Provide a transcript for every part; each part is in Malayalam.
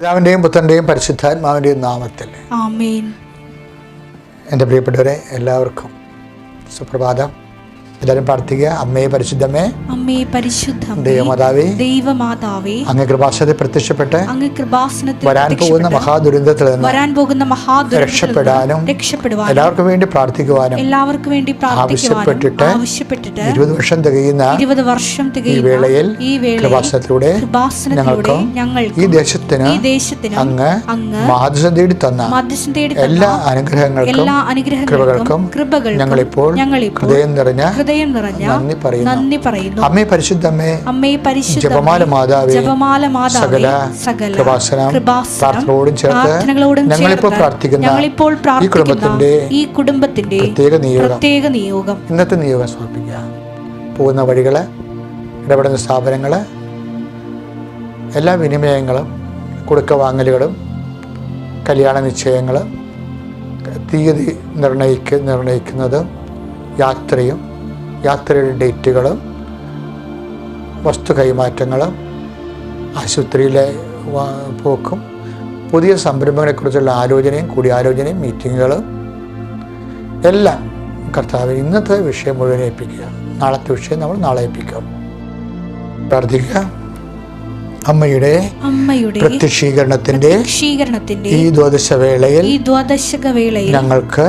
പിതാവിൻ്റെയും പുത്രൻ്റെയും പരിശുദ്ധാത്മാവിൻ്റെയും നാമത്തിൽ ആമേൻ. എൻ്റെ പ്രിയപ്പെട്ടവരെ എല്ലാവർക്കും സുപ്രഭാതം. എല്ലാവരും പ്രാർത്ഥിക്കുക. അമ്മേ പരിശുദ്ധമേ, അമ്മേ പരിശുദ്ധമേ, ദൈവമാതാവേ, അങ്ങ് കൃപാസനത്തിൽ പ്രത്യക്ഷപ്പെട്ട് വരാൻ പോകുന്ന മഹാദുരന്തത്തിൽ നിന്ന് രക്ഷപ്പെടാനും എല്ലാവർക്കും വേണ്ടി പ്രാർത്ഥിക്കുവാനും ആവശ്യപ്പെട്ടിട്ട് 20 വർഷം തികയുന്ന ഈ വേളയിൽ കൃപാസനത്തിലൂടെ ഞങ്ങൾക്കും ഈ ദേശത്തിന് അങ്ങ് മാധ്യസ്ഥം തേടി തന്ന എല്ലാ അനുഗ്രഹങ്ങൾക്കും കൃപകൾക്കും ഞങ്ങളിപ്പോൾ ഹൃദയം നിറഞ്ഞ നന്ദി പറയുന്നു. അമ്മേ പരിശുദ്ധമേ, ജപമാല മാതാവേ, സകല കൃപാസനം പ്രാർത്ഥനകളോടും ചേർത്ത് ഞങ്ങളിപ്പോൾ പ്രാർത്ഥിക്കുന്ന ഈ കുടുംബത്തിന്റെ പ്രത്യേക നിയോഗം ഇന്നത്തെ നിയോഗം സമർപ്പിക്കുക. പോകുന്ന വഴികള്, ഇടപെടുന്ന സ്ഥാപനങ്ങള്, എല്ലാ വിനിമയങ്ങളും, കൊടുക്ക വാങ്ങലുകളും, കല്യാണ നിശ്ചയങ്ങളും, തീയതി നിർണയിക്കുന്നതും, യാത്രയുടെ ഡേറ്റുകളും, വസ്തു കൈമാറ്റങ്ങളും, ആശുപത്രിയിലെ പോക്കും, പുതിയ സംരംഭങ്ങളെക്കുറിച്ചുള്ള കൂടിയാലോചനയും മീറ്റിങ്ങുകളും എല്ലാം കർത്താവിന് ഇന്നത്തെ വിഷയം മുഴുവൻ ഏൽപ്പിക്കുക. നാളത്തെ വിഷയം നമ്മൾ നാളെ ഏൽപ്പിക്കും. പ്രാർത്ഥിക്കുക. അമ്മയുടെ പ്രത്യക്ഷീകരണത്തിന്റെ ഈ ദ്വാദശവേളയിൽ ഞങ്ങൾക്ക്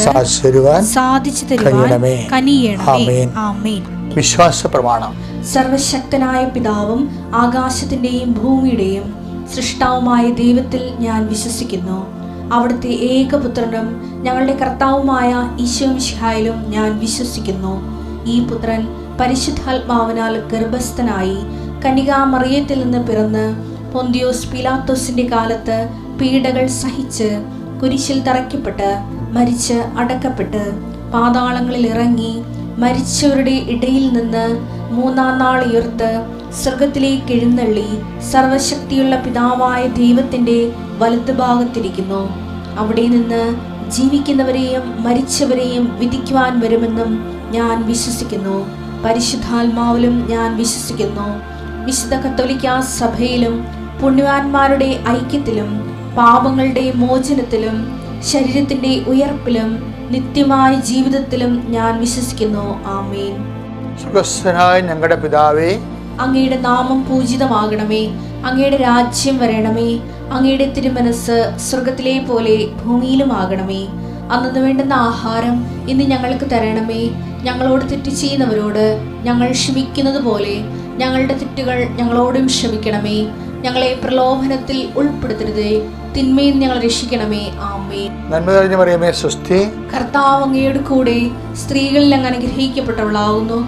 സാധിച്ചു തരുവാൻ കനിയണമേ. വിശ്വാസ പ്രമാണം. സർവശക്തനായ പിതാവും ആകാശത്തിന്റെയും ഭൂമിയുടെയും സൃഷ്ടാവുമായ ദൈവത്തിൽ ഞാൻ വിശ്വസിക്കുന്നു. അവിടുത്തെ ഏകപുത്രനും ഞങ്ങളുടെ കർത്താവുമായ ഈശോമിശിഹായിലും ഞാൻ വിശ്വസിക്കുന്നു. ഈ പുത്രൻ പരിശുദ്ധാത്മാവിനാൽ ഗർഭസ്ഥനായി കന്യകാമറിയത്തിൽ നിന്ന് പിറന്ന് പൊന്തിയോസ് പീലാത്തോസിന്റെ കാലത്ത് പീഡകൾ സഹിച്ച് കുരിശിൽ തറയ്ക്കപ്പെട്ട് മരിച്ച് അടക്കപ്പെട്ട് പാതാളങ്ങളിൽ ഇറങ്ങി മരിച്ചവരുടെ ഇടയിൽ നിന്ന് 3-ാം നാൾ ഉയർത്ത് സ്വർഗത്തിലേക്ക് എഴുന്നള്ളി സർവശക്തിയുള്ള പിതാവായ ദൈവത്തിന്റെ വലതുഭാഗത്തിരിക്കുന്നു. അവിടെ നിന്ന് ജീവിക്കുന്നവരെയും മരിച്ചവരെയും വിധിക്കുവാൻ വരുമെന്നും ഞാൻ വിശ്വസിക്കുന്നു. പരിശുദ്ധാത്മാവിലും ഞാൻ വിശ്വസിക്കുന്നു. വിശുദ്ധ കത്തോലിക്കാ സഭയിലും പുണ്യവാന്മാരുടെ ഐക്യത്തിലും പാപങ്ങളുടെ മോചനത്തിലും ശരീരത്തിന്റെ ഉയർപ്പിലും നിത്യമായ ജീവിതത്തിലും ഞാൻ വിശ്വസിക്കുന്നു. ആമേൻ. സ്വർഗ്ഗസ്ഥനായ ഞങ്ങളുടെ പിതാവേ, അങ്ങയുടെ നാമം പൂജിതമാകണമേ. അങ്ങയുടെ രാജ്യം വരണമേ. അങ്ങയുടെ തിരുമനസ് സ്വർഗത്തിലെ പോലെ ഭൂമിയിലുമാകണമേ. അന്നു വേണ്ടുന്ന ആഹാരം ഇന്ന് ഞങ്ങൾക്ക് തരണമേ. ഞങ്ങളോട് തെറ്റ് ചെയ്യുന്നവരോട് ഞങ്ങൾ ക്ഷമിക്കുന്നത് പോലെ ഞങ്ങളുടെ തെറ്റുകൾ ഞങ്ങളോടും ക്ഷമിക്കണമേ. ഞങ്ങളെ പ്രലോഭനത്തിൽ ഉൾപ്പെടുത്തരുതേ, തിന്മയിൽ ഞങ്ങൾ രക്ഷിക്കണമേ. ആമേൻ. നന്മ നിറഞ്ഞ മറിയമേ, സ്വസ്തി. കർത്താവ് അങ്ങയുടെ കൂടെ സ്ത്രീകളിൽ അങ്ങ് അനുഗ്രഹിക്കപ്പെട്ടവളാകുന്നു.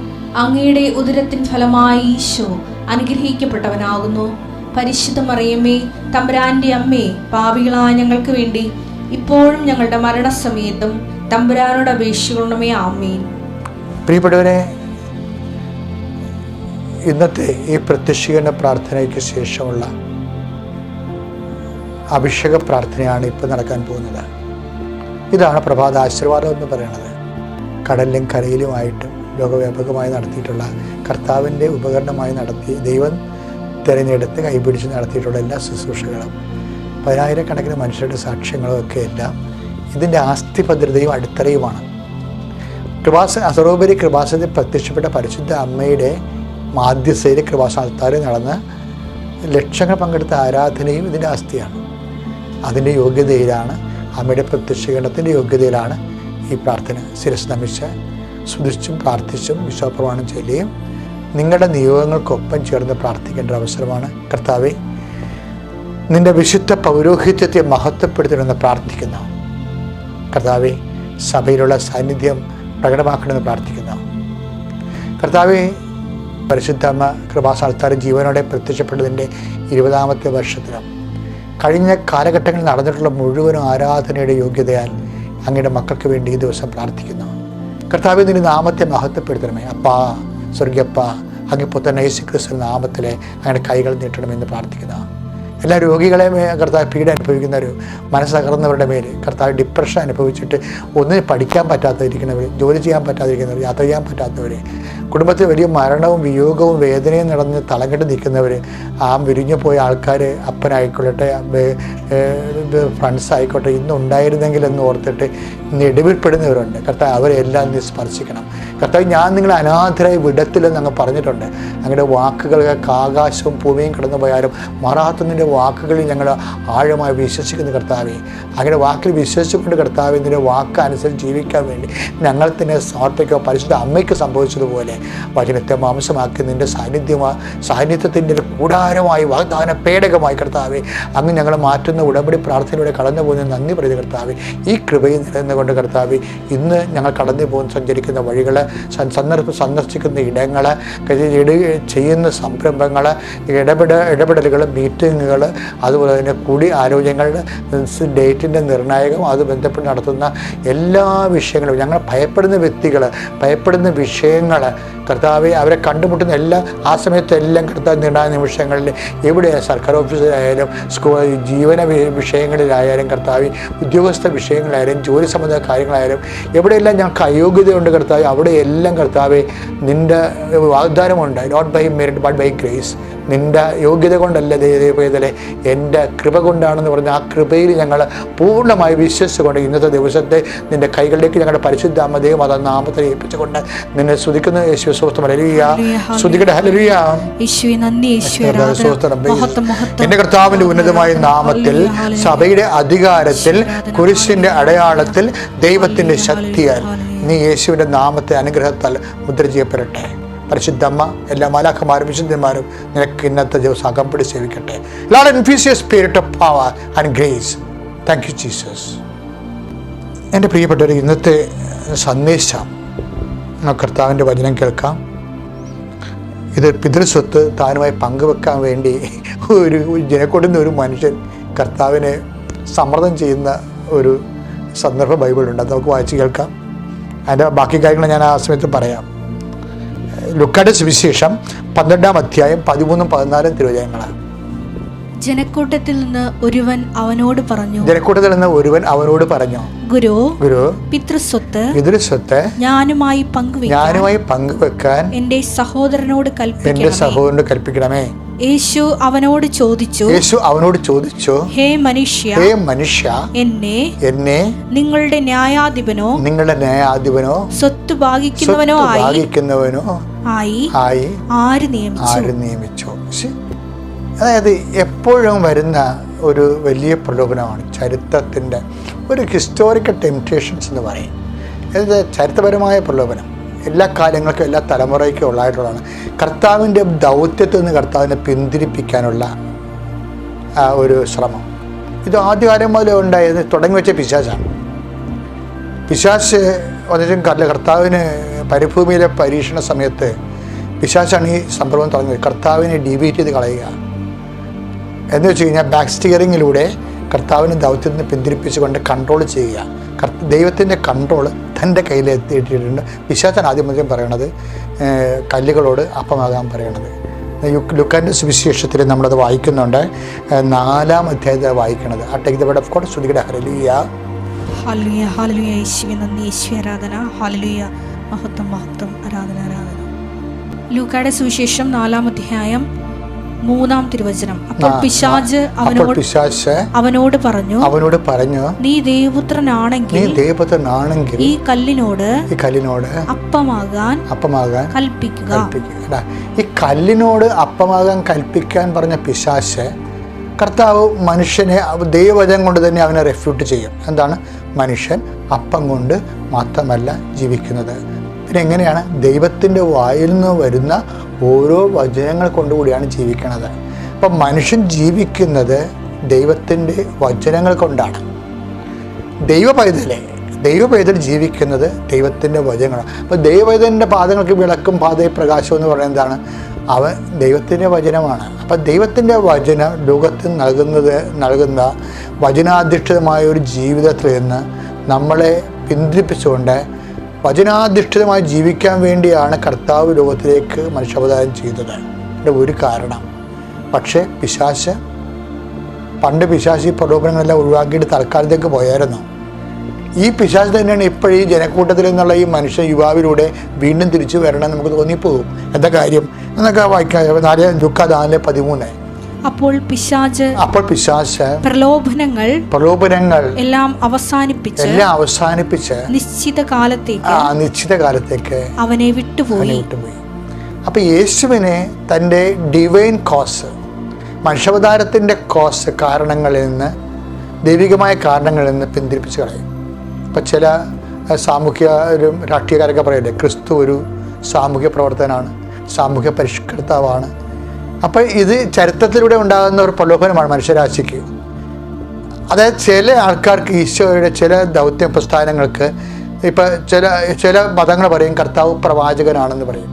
അങ്ങയുടെ ഉദരത്തിൻ ഫലമായി ഈശോ അനുഗ്രഹിക്കപ്പെട്ടവനാകുന്നു. പരിശുദ്ധ മറിയമേ, തമ്പുരാന്റെ അമ്മേ, പാപികളായ ഞങ്ങൾക്ക് വേണ്ടി ഇപ്പോഴും ഞങ്ങളുടെ മരണസമയത്തും തമ്പുരാനോട് അപേക്ഷിക്കണമേ. ആമേൻ. പ്രിയപ്പെട്ടവരെ, ഇന്നത്തെ ഈ പ്രത്യക്ഷീകരണ പ്രാർത്ഥനയ്ക്ക് ശേഷമുള്ള അഭിഷേക പ്രാർത്ഥനയാണ് ഇപ്പോൾ നടക്കാൻ പോകുന്നത്. ഇതാണ് പ്രഭാത ആശീർവാദം എന്ന് പറയുന്നത്. കടലിലും കരയിലുമായിട്ടും ലോകവ്യാപകമായി നടത്തിയിട്ടുള്ള കർത്താവിൻ്റെ ഉപകരണമായി നടത്തി ദൈവം തിരഞ്ഞെടുത്ത് കൈപിടിച്ച് നടത്തിയിട്ടുള്ള എല്ലാ ശുശ്രൂഷകളും 10,000-കണക്കിന് മനുഷ്യരുടെ സാക്ഷ്യങ്ങളും ഒക്കെ എല്ലാം ഇതിൻ്റെ ആസ്തിഭദ്രതയും അടിത്തറയുമാണ്. സർവോപരി കൃപാസനത്തിൽ പ്രത്യക്ഷപ്പെട്ട പരിശുദ്ധ അമ്മയുടെ മാധ്യസ്ഥയിൽ കൃപാസനത്താറിൽ നടന്ന് ലക്ഷങ്ങൾ പങ്കെടുത്ത ആരാധനയും ഇതിൻ്റെ ആസ്തിയാണ്. അതിൻ്റെ യോഗ്യതയിലാണ്, അമ്മയുടെ പ്രത്യക്ഷീകരണത്തിൻ്റെ യോഗ്യതയിലാണ് ഈ പ്രാർത്ഥന ശിരസ് നമിച്ച് സ്തുതിച്ചും പ്രാർത്ഥിച്ചും വിശ്വാസപ്രമാണം ചൊല്ലിയും നിങ്ങളുടെ നിയോഗങ്ങൾക്കൊപ്പം ചേർന്ന് പ്രാർത്ഥിക്കേണ്ട അവസരമാണ്. കർത്താവേ, നിന്റെ വിശുദ്ധ പൗരോഹിത്യത്തെ മഹത്വപ്പെടുത്തണമെന്ന് പ്രാർത്ഥിക്കുന്നു. കർത്താവേ, സഭയിലുള്ള സാന്നിധ്യം പ്രകടമാക്കണമെന്ന് പ്രാർത്ഥിക്കുന്നു. കർത്താവേ, പരിശുദ്ധ അമ്മ കൃപാസനത്താൽ ജീവനോടെ പ്രത്യക്ഷപ്പെട്ടതിൻ്റെ 20ാമത്തെ വർഷത്തിലും കഴിഞ്ഞ കാലഘട്ടങ്ങളിൽ നടന്നിട്ടുള്ള മുഴുവനും ആരാധനയുടെ യോഗ്യതയാൽ അങ്ങയുടെ മക്കൾക്ക് വേണ്ടി ഈ ദിവസം പ്രാർത്ഥിക്കുന്നു. കർത്താവേ, നിന്റെ നാമത്തെ മഹത്വപ്പെടുത്തണമേ. അപ്പാ, സ്വർഗീയപ്പ, അങ്ങ് പുത്രൻ യേശു ക്രിസ്തു നാമത്തിലെ അങ്ങയുടെ കൈകൾ നീട്ടണമെന്ന് പ്രാർത്ഥിക്കുന്നു. എല്ലാ രോഗികളെ കർത്താവ് പീഡ അനുഭവിക്കുന്നവർ, മനസ്സ് തകർന്നവരുടെ മേൽ കർത്താവ് ഡിപ്രഷൻ അനുഭവിച്ചിട്ട് ഒന്നിനും പഠിക്കാൻ പറ്റാതിരിക്കുന്നവർ, ജോലി ചെയ്യാൻ പറ്റാതിരിക്കുന്നവർ, യാത്ര ചെയ്യാൻ പറ്റാത്തവർ, കുടുംബത്തിൽ വലിയ മരണവും വിയോഗവും വേദനയും നടന്ന് തളം കെട്ട് നിൽക്കുന്നവർ, ആ വിരിഞ്ഞു പോയ ആൾക്കാർ അപ്പനായിക്കൊള്ളട്ടെ ഫ്രണ്ട്സ് ആയിക്കോട്ടെ ഇന്നുണ്ടായിരുന്നെങ്കിൽ എന്ന് ഓർത്തിട്ട് നെടുവിൽപ്പെടുന്നവരുണ്ട്. കർത്താവ് അവരെല്ലാം നീ സ്പർശിക്കണം. കർത്താവ് ഞാൻ നിങ്ങളെ അനാഥരായി വിടത്തില്ലെന്ന് അങ്ങ് പറഞ്ഞിട്ടുണ്ട്. അങ്ങയുടെ വാക്കുകൾക്ക് ആകാശവും ഭൂമിയും കടന്നു പോയാലും മാറാത്തതിൻ്റെ വാക്കുകളിൽ ഞങ്ങൾ ആഴമായി വിശ്വസിക്കുന്ന കർത്താവെ, അങ്ങയുടെ വാക്കിൽ വിശ്വസിച്ചുകൊണ്ട് കർത്താവ് ഇതിൻ്റെ വാക്ക് അനുസരിച്ച് ജീവിക്കാൻ വേണ്ടി ഞങ്ങൾ തന്നെ സമർപ്പിക്കുക. പരിശുദ്ധ അമ്മയ്ക്ക് സംഭവിച്ചതുപോലെ വചനത്തെ മാംസമാക്കി നിൻ്റെ സാന്നിധ്യത്തിൻ്റെ ഒരു കൂടാരമായി വാഗ്ദാന പേടകമായി കർത്താവെ അങ്ങ് ഞങ്ങൾ മാറ്റുന്ന ഉടമ്പടി പ്രാർത്ഥനയിലൂടെ കടന്നു പോകുന്ന നന്ദി പറയുന്ന കർത്താവെ, ഈ കൃപയിൽ നിലനിന്നുകൊണ്ട് കർത്താവെ ഇന്ന് ഞങ്ങൾ കടന്നു പോകുന്ന സഞ്ചരിക്കുന്ന വഴികൾ, സന്ദർശിക്കുന്ന ഇടങ്ങൾ, ചെയ്യുന്ന സംരംഭങ്ങൾ, ഇടപെടലുകൾ, മീറ്റിങ്ങുകൾ, അതുപോലെ തന്നെ കൂടി ആലോചനകൾ, ഡേറ്റിൻ്റെ നിർണായകം, അത് ബന്ധപ്പെട്ട് നടത്തുന്ന എല്ലാ വിഷയങ്ങളും, ഞങ്ങൾ ഭയപ്പെടുന്ന വ്യക്തികൾ, ഭയപ്പെടുന്ന വിഷയങ്ങൾ കർത്താവെ അവരെ കണ്ടുമുട്ടുന്ന ആ സമയത്തെല്ലാം കർത്താവ് നീണ്ടായ നിമിഷങ്ങളിൽ എവിടെയാണ് സർക്കാർ ഓഫീസിലായാലും ജീവന വിഷയങ്ങളിലായാലും കർത്താവ് ഉദ്യോഗസ്ഥ വിഷയങ്ങളായാലും ജോലി സംബന്ധ കാര്യങ്ങളായാലും എവിടെയെല്ലാം ഞങ്ങൾക്ക് അയോഗ്യതയുണ്ട് കർത്താവ്, അവിടെയെല്ലാം കർത്താവെ നിൻ്റെ വാഗ്ദാനമുണ്ട്. Not by merit but by grace. നിൻ്റെ യോഗ്യത കൊണ്ടല്ല ദൈവവേദനെ, എൻ്റെ കൃപ കൊണ്ടാണെന്ന് പറഞ്ഞ ആ കൃപയിൽ ഞങ്ങൾ പൂർണ്ണമായി വിശ്വസിച്ചുകൊണ്ട് ഇന്നത്തെ ദിവസത്തെ നിൻ്റെ കൈകളിലേക്ക് ഞങ്ങളുടെ പരിശുദ്ധ അമ്മതയും അത് നാമത്തെ ഏൽപ്പിച്ചുകൊണ്ട് നിന്നെ സ്തുതിക്കുന്ന യേശു സ്വസ്ത്രം. ഹല്ലേലൂയ, സ്തുതിക്കട്ടെ. ഹല്ലേലൂയ, എൻ്റെ കർത്താവിൻ്റെ ഉന്നതമായ നാമത്തിൽ സഭയുടെ അധികാരത്തിൽ കുരിശിൻ്റെ അടയാളത്തിൽ ദൈവത്തിൻ്റെ ശക്തിയാൽ നീ യേശുവിൻ്റെ നാമത്തെ അനുഗ്രഹത്താൽ മുദ്ര ചെയ്യപ്പെടട്ടെ. പരിശുദ്ധമ്മ എല്ലാ മാലാഖമാരും വിശുദ്ധന്മാരും നിനക്ക് ഇന്നത്തെ ദിവസം അകമ്പടി സേവിക്കട്ടെ. Lord infuse your spirit of power and grace. Thank you Jesus. എൻ്റെ പ്രിയപ്പെട്ടവർ, ഇന്നത്തെ സന്ദേശം കർത്താവിൻ്റെ വചനം കേൾക്കാം. ഇത് പിതൃസ്വത്ത് താനുമായി പങ്കുവെക്കാൻ വേണ്ടി ജനക്കൂട്ടുന്ന ഒരു മനുഷ്യൻ കർത്താവിനെ സമ്മർദ്ദം ചെയ്യുന്ന ഒരു സന്ദർഭ ബൈബിളുണ്ട്. അത് നമുക്ക് വായിച്ച് കേൾക്കാം. അതിൻ്റെ ബാക്കി കാര്യങ്ങൾ ഞാൻ ആ സമയത്ത് പറയാം. ലുക്കായുടെ സുവിശേഷം 12-ാം അധ്യായം 13-14 തിരുവചനങ്ങളാണ്. ജനക്കൂട്ടത്തിൽ നിന്ന് ഒരുവൻ അവനോട് പറഞ്ഞു, ഗുരു, പിതൃസ്വത്ത് ഞാനുമായി പങ്കുവെക്കാൻ എന്റെ സഹോദരനോട് കൽപ്പിക്കണമേ. യേശു അവനോട് ചോദിച്ചു, ഹേ മനുഷ്യ, എന്നെ നിങ്ങളുടെ ന്യായാധിപനോ സ്വത്ത് ഭാഗിക്കുന്നവനോ ആയി ആര് നിയമിച്ചു? അതായത് എപ്പോഴും വരുന്ന ഒരു വലിയ പ്രലോഭനമാണ് ചരിത്രത്തിൻ്റെ ഒരു ഹിസ്റ്റോറിക്കൽ ടെംപ്റ്റേഷൻസ് എന്ന് പറയും. ഇത് ചരിത്രപരമായ പ്രലോഭനം എല്ലാ കാലങ്ങൾക്കും എല്ലാ തലമുറയ്ക്കും ഉള്ളതായിട്ടുള്ളതാണ്. കർത്താവിൻ്റെ ദൗത്യത്തിൽ നിന്ന് കർത്താവിനെ പിന്തിരിപ്പിക്കാനുള്ള ഒരു ശ്രമം. ഇത് ആദ്യകാലം മുതലേ ഉണ്ടായത് തുടങ്ങി വെച്ച പിശാചാണ്. പിശാച് വന്നിട്ടും കർത്താവിന് പരിഭൂമിയിലെ പരീക്ഷണ സമയത്ത് പിശാചാണ് ഈ സംഭവം തുടങ്ങിയത്. കർത്താവിനെ ഡിബേറ്റ് ചെയ്ത് കളയുക എന്ന് വെച്ച് കഴിഞ്ഞാൽ ബാക്ക് സ്റ്റിയറിങ്ങിലൂടെ കർത്താവിൻ്റെ ദൗത്യത്തിൽ നിന്ന് പിന്തിരിപ്പിച്ചുകൊണ്ട് കൺട്രോൾ ചെയ്യുക. ദൈവത്തിൻ്റെ കൺട്രോൾ തൻ്റെ കയ്യിൽ എത്തിയിട്ടുണ്ട്. പിശാചാണ് ആദ്യം മുതൽ പറയണത് കല്ലുകളോട് അപ്പമാകാൻ പറയണത്. ലുക്കാൻ്റെ സുവിശേഷത്തിൽ നമ്മളത് വായിക്കുന്നുണ്ട്. 4-ാം അധ്യായത്തിൽ വായിക്കണത്. ആ take the word of God. സ്തുതിക്കട്ടെ. ഹല്ലേലൂയ, ഹല്ലേലൂയ, ഹല്ലേലൂയ. യേശുവേ നന്ദി, യേശുവേ ആരാധന. ഹല്ലേലൂയ, മഹത്വം, മഹത്വം, ആരാധന, ആരാധന. ലൂക്കായുടെ സുവിശേഷം 4-ാം അധ്യായം 3-ാം തിരുവചനം. അപ്പോൾ പിശാച് അവനോട് പറഞ്ഞു, നീ ദൈവപുത്രനാണെങ്കിൽ ഈ കല്ലിനോട് അപ്പമാകാൻ കൽപ്പിക്കുക. ഈ കല്ലിനോട് അപ്പമാകാൻ കൽപ്പിക്കാൻ പറഞ്ഞ പിശാച് കർത്താവ് മനുഷ്യനെ ദൈവവചനം കൊണ്ട് തന്നെ അവനെ റെഫ്യൂട്ട് ചെയ്യും. എന്താണ്? മനുഷ്യൻ അപ്പം കൊണ്ട് മാത്രമല്ല ജീവിക്കുന്നത്. പിന്നെ എങ്ങനെയാണ്? ദൈവത്തിൻ്റെ വായിൽ നിന്ന് വരുന്ന ഓരോ വചനങ്ങൾ കൊണ്ടുകൂടിയാണ് ജീവിക്കുന്നത്. അപ്പം മനുഷ്യൻ ജീവിക്കുന്നത് ദൈവത്തിൻ്റെ വചനങ്ങൾ കൊണ്ടാണ്. ദൈവപൈതൽ ജീവിക്കുന്നത് ദൈവത്തിൻ്റെ വചനങ്ങളാണ്. അപ്പോൾ ദൈവപൈതലിൻ്റെ പാദങ്ങൾക്ക് വിളക്കും പാതയിൽ പ്രകാശം എന്ന് പറയുന്നത് എന്താണ്? അവൻ ദൈവത്തിൻ്റെ വചനമാണ്. അപ്പം ദൈവത്തിൻ്റെ വചനം ലോകത്തിൽ നൽകുന്ന വചനാധിഷ്ഠിതമായ ഒരു ജീവിതത്തിൽ നിന്ന് നമ്മളെ പിന്തിരിപ്പിച്ചുകൊണ്ട് വചനാധിഷ്ഠിതമായി ജീവിക്കാൻ വേണ്ടിയാണ് കർത്താവ് ലോകത്തിലേക്ക് മനുഷ്യാവതാരം ചെയ്തത്. അതിൻ്റെ ഒരു കാരണം. പക്ഷേ പിശാച് പണ്ട് പിശാച് പ്രലോഭനങ്ങളെല്ലാം ഒഴിവാക്കിയിട്ട് തൽക്കാലത്തേക്ക് പോയായിരുന്നു. ഈ പിശാച് തന്നെയാണ് ഇപ്പോഴും ഈ ജനക്കൂട്ടത്തിൽ നിന്നുള്ള ഈ മനുഷ്യ യുവാവിലൂടെ വീണ്ടും തിരിച്ചു വരണം നമുക്ക് തോന്നിപ്പോകും. എന്താ കാര്യം എന്നൊക്കെ വായിക്കാം. 4 ലൂക്കാ 4:13. അപ്പോൾ പിശാച് പ്രലോഭനങ്ങൾ എല്ലാം അവസാനിപ്പിച്ച് നിശ്ചിത കാലത്തേക്ക് അവനെ വിട്ടുപോയി. അപ്പൊ യേശുവിനെ തൻ്റെ ഡിവൈൻ കോസ്, മനുഷ്യാവതാരത്തിൻ്റെ കോസ് കാരണങ്ങളിൽ നിന്ന്, ദൈവികമായ കാരണങ്ങളിൽ നിന്ന് പിന്തിരിപ്പിച്ച് കളയും. ഇപ്പം ചില സാമൂഹ്യ രാഷ്ട്രീയക്കാരൊക്കെ പറയില്ലേ, ക്രിസ്തു ഒരു സാമൂഹ്യ പ്രവർത്തനാണ്, സാമൂഹ്യ പരിഷ്കർത്താവാണ്. അപ്പം ഇത് ചരിത്രത്തിലൂടെ ഉണ്ടാകുന്ന ഒരു പ്രലോഭനമാണ് മനുഷ്യരാശിക്ക്. അതായത് ചില ആൾക്കാർക്ക് ഈശോയുടെ ചില ദൗത്യ പ്രസ്ഥാനങ്ങൾക്ക് ഇപ്പം ചില മതങ്ങൾ പറയും കർത്താവ് പ്രവാചകനാണെന്ന് പറയും.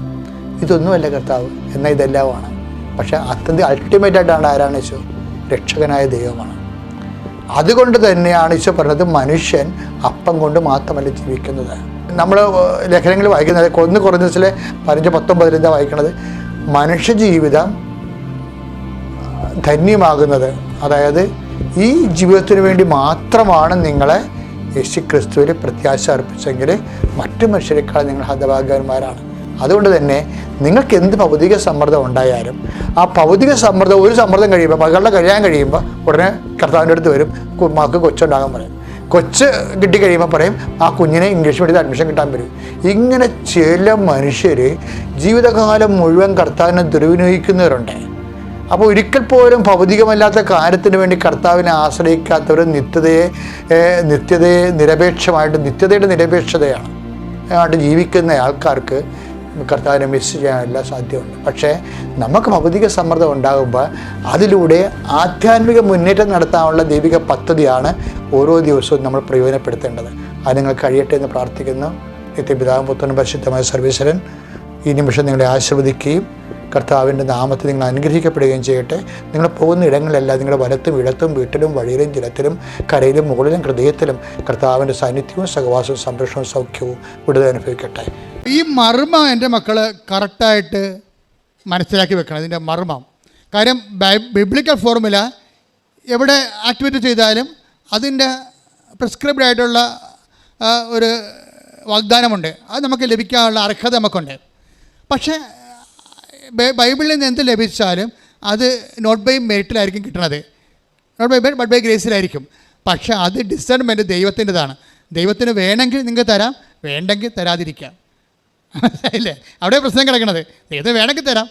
ഇതൊന്നുമല്ല കർത്താവ്, എന്നാൽ ഇതെല്ലാമാണ്. പക്ഷേ അൾട്ടിമേറ്റ് ആയിട്ടാണ് ആരാണ് ഈശോ? രക്ഷകനായ ദൈവമാണ്. അതുകൊണ്ട് തന്നെയാണ് ഈശോ പറഞ്ഞത് മനുഷ്യൻ അപ്പം കൊണ്ട് മാത്രമല്ല ജീവിക്കുന്നത്. നമ്മൾ ലേഖനങ്ങൾ വായിക്കുന്നത് കുറഞ്ഞ 15-19 എന്താ വായിക്കുന്നത്? മനുഷ്യജീവിതം ധന്യമാകുന്നത്, അതായത് ഈ ജീവിതത്തിന് വേണ്ടി മാത്രമാണ് നിങ്ങളെ യേശു ക്രിസ്തുവിൽ പ്രത്യാശ അർപ്പിച്ചെങ്കിൽ മറ്റു മനുഷ്യരെക്കാൾ നിങ്ങൾ ഹതഭാഗ്യവാന്മാരാണ്. അതുകൊണ്ട് തന്നെ നിങ്ങൾക്ക് എന്ത് ഭൗതിക സമ്മർദ്ദം ഉണ്ടായാലും ആ ഭൗതിക സമ്മർദ്ദം, ഒരു സമ്മർദ്ദം കഴിയുമ്പോൾ മകളുടെ കഴിയാൻ കഴിയുമ്പോൾ ഉടനെ കർത്താവിൻ്റെ അടുത്ത് വരും, മകൾക്ക് കൊച്ചുണ്ടാകാൻ പറയും. കൊച്ച് കിട്ടിക്കഴിയുമ്പോൾ പറയും ആ കുഞ്ഞിനെ ഇംഗ്ലീഷ് മീഡിയത്തിൽ അഡ്മിഷൻ കിട്ടാൻ വരും. ഇങ്ങനെ ചില മനുഷ്യർ ജീവിതകാലം മുഴുവൻ കർത്താവിനെ ദുർവിനിയോഗിക്കുന്നവരുണ്ട്. അപ്പോൾ ഒരിക്കൽ പോലും ഭൗതികമല്ലാത്ത കാര്യത്തിന് വേണ്ടി കർത്താവിനെ ആശ്രയിക്കാത്തവർ നിത്യതയുടെ നിരപേക്ഷതയാണ് ആയിട്ട് ജീവിക്കുന്ന ആൾക്കാർക്ക് കർത്താവിനെ മിസ് ചെയ്യാനുള്ള സാധ്യതയുണ്ട്. പക്ഷേ നമുക്ക് ഭൗതിക സമ്മർദ്ദം ഉണ്ടാകുമ്പോൾ അതിലൂടെ ആധ്യാത്മിക മുന്നേറ്റം നടത്താനുള്ള ദൈവിക പദ്ധതിയാണ് ഓരോ ദിവസവും നമ്മൾ പ്രയോജനപ്പെടുത്തേണ്ടത്. അത് നിങ്ങൾ കഴിയട്ടെ എന്ന് പ്രാർത്ഥിക്കുന്നു. നിത്യപിതാവും പുത്രനും പരിശുദ്ധമായ സർവേശ്വരൻ ഈ നിമിഷം നിങ്ങളെ ആശീർവദിക്കുകയും കർത്താവിൻ്റെ നാമത്തിൽ നിങ്ങൾ അനുഗ്രഹിക്കപ്പെടുകയും ചെയ്യട്ടെ. നിങ്ങൾ പോകുന്ന ഇടങ്ങളിലെല്ലാം നിങ്ങളുടെ വലത്തും ഇടത്തും വീട്ടിലും വഴിയിലും ജലത്തിലും കരയിലും മുകളിലും ഹൃദയത്തിലും കർത്താവിൻ്റെ സാന്നിധ്യവും സഹവാസവും സംരക്ഷണവും സൗഖ്യവും വിടുതൽ അനുഭവിക്കട്ടെ. ഈ മർമ്മം എൻ്റെ മക്കൾ കറക്റ്റായിട്ട് മനസ്സിലാക്കി വെക്കണം. ഇതിൻ്റെ മർമ്മം കാര്യം ബിബ്ലിക്കൽ ഫോർമുല എവിടെ ആക്ടിവേറ്റ് ചെയ്താലും അതിൻ്റെ പ്രിസ്ക്രൈബ്ഡ് ആയിട്ടുള്ള ഒരു വാഗ്ദാനമുണ്ട്. അത് നമുക്ക് ലഭിക്കാനുള്ള അർഹത നമുക്കുണ്ട്. പക്ഷേ ബൈബിളിൽ നിന്ന് എന്ത് ലഭിച്ചാലും അത് നോട്ട് ബൈ മെറിറ്റിലായിരിക്കും കിട്ടണത്, നോട്ട് ബൈ ബട്ട് ബൈ ഗ്രേസിലായിരിക്കും. പക്ഷേ അത് ഡിസേൺമെൻറ്റ് ദൈവത്തിൻ്റെതാണ്. ദൈവത്തിന് വേണമെങ്കിൽ നിങ്ങൾക്ക് തരാം, വേണ്ടെങ്കിൽ തരാതിരിക്കാം. ഇല്ലേ, അവിടെ പ്രശ്നം കിടക്കണത്. ദൈവത്തിന് വേണമെങ്കിൽ തരാം,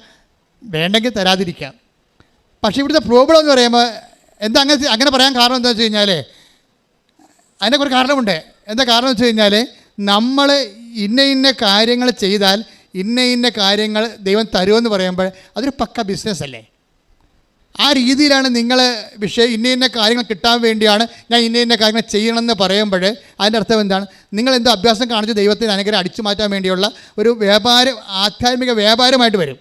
വേണ്ടെങ്കിൽ തരാതിരിക്കാം. പക്ഷേ ഇവിടുത്തെ പ്രോബ്ലം എന്ന് പറയുമ്പോൾ എന്താ അങ്ങനെ പറയാൻ കാരണം എന്താ വെച്ച് കഴിഞ്ഞാൽ അതിൻ്റെ ഒരു കാരണമുണ്ട്. എന്താ കാരണം വെച്ച് കഴിഞ്ഞാൽ നമ്മൾ ഇന്ന കാര്യങ്ങൾ ചെയ്താൽ ഇന്ന കാര്യങ്ങൾ ദൈവം തരുമെന്ന് പറയുമ്പോൾ അതൊരു പക്ക ബിസിനസ് അല്ലേ? ആ രീതിയിലാണ് നിങ്ങൾ ഇന്ന കാര്യങ്ങൾ കിട്ടാൻ വേണ്ടിയാണ് ഞാൻ ഇന്ന കാര്യങ്ങൾ ചെയ്യണമെന്ന് പറയുമ്പോൾ അതിൻ്റെ അർത്ഥം എന്താണ്? നിങ്ങളെന്തോ അഭ്യാസം കാണിച്ച് ദൈവത്തിന് അനുഗ്രഹം അടിച്ചു മാറ്റാൻ വേണ്ടിയുള്ള ഒരു ആധ്യാത്മിക വ്യാപാരമായിട്ട് വരും.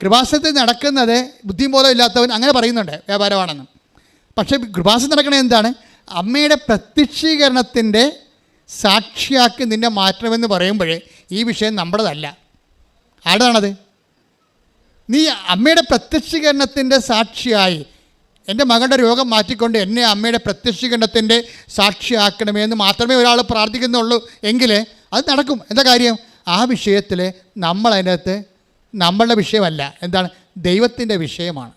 കൃപാസനത്തിൽ നടക്കുന്നത് ബുദ്ധിബോധം ഇല്ലാത്തവൻ അങ്ങനെ പറയുന്നുണ്ട് വ്യാപാരമാണെന്ന്. പക്ഷേ കൃപാസനം നടക്കണത് എന്താണ്? അമ്മയുടെ പ്രത്യക്ഷീകരണത്തിൻ്റെ സാക്ഷിയാക്കി നിന്നെ മാറ്റണമെന്ന് പറയുമ്പോൾ ഈ വിഷയം നമ്മുടേതല്ല. ആരുടെയാണത്? നീ അമ്മയുടെ പ്രത്യക്ഷീകരണത്തിൻ്റെ സാക്ഷിയായി എൻ്റെ മകളുടെ രോഗം മാറ്റിക്കൊണ്ട് എന്നെ അമ്മയുടെ പ്രത്യക്ഷീകരണത്തിൻ്റെ സാക്ഷിയാക്കണമേ എന്ന് മാത്രമേ ഒരാൾ പ്രാർത്ഥിക്കുന്നുള്ളൂ എങ്കിൽ അത് നടക്കും. എന്താ കാര്യം? ആ വിഷയത്തിൽ നമ്മളതിനകത്ത് നമ്മളുടെ വിഷയമല്ല, എന്താണ്? ദൈവത്തിൻ്റെ വിഷയമാണ്.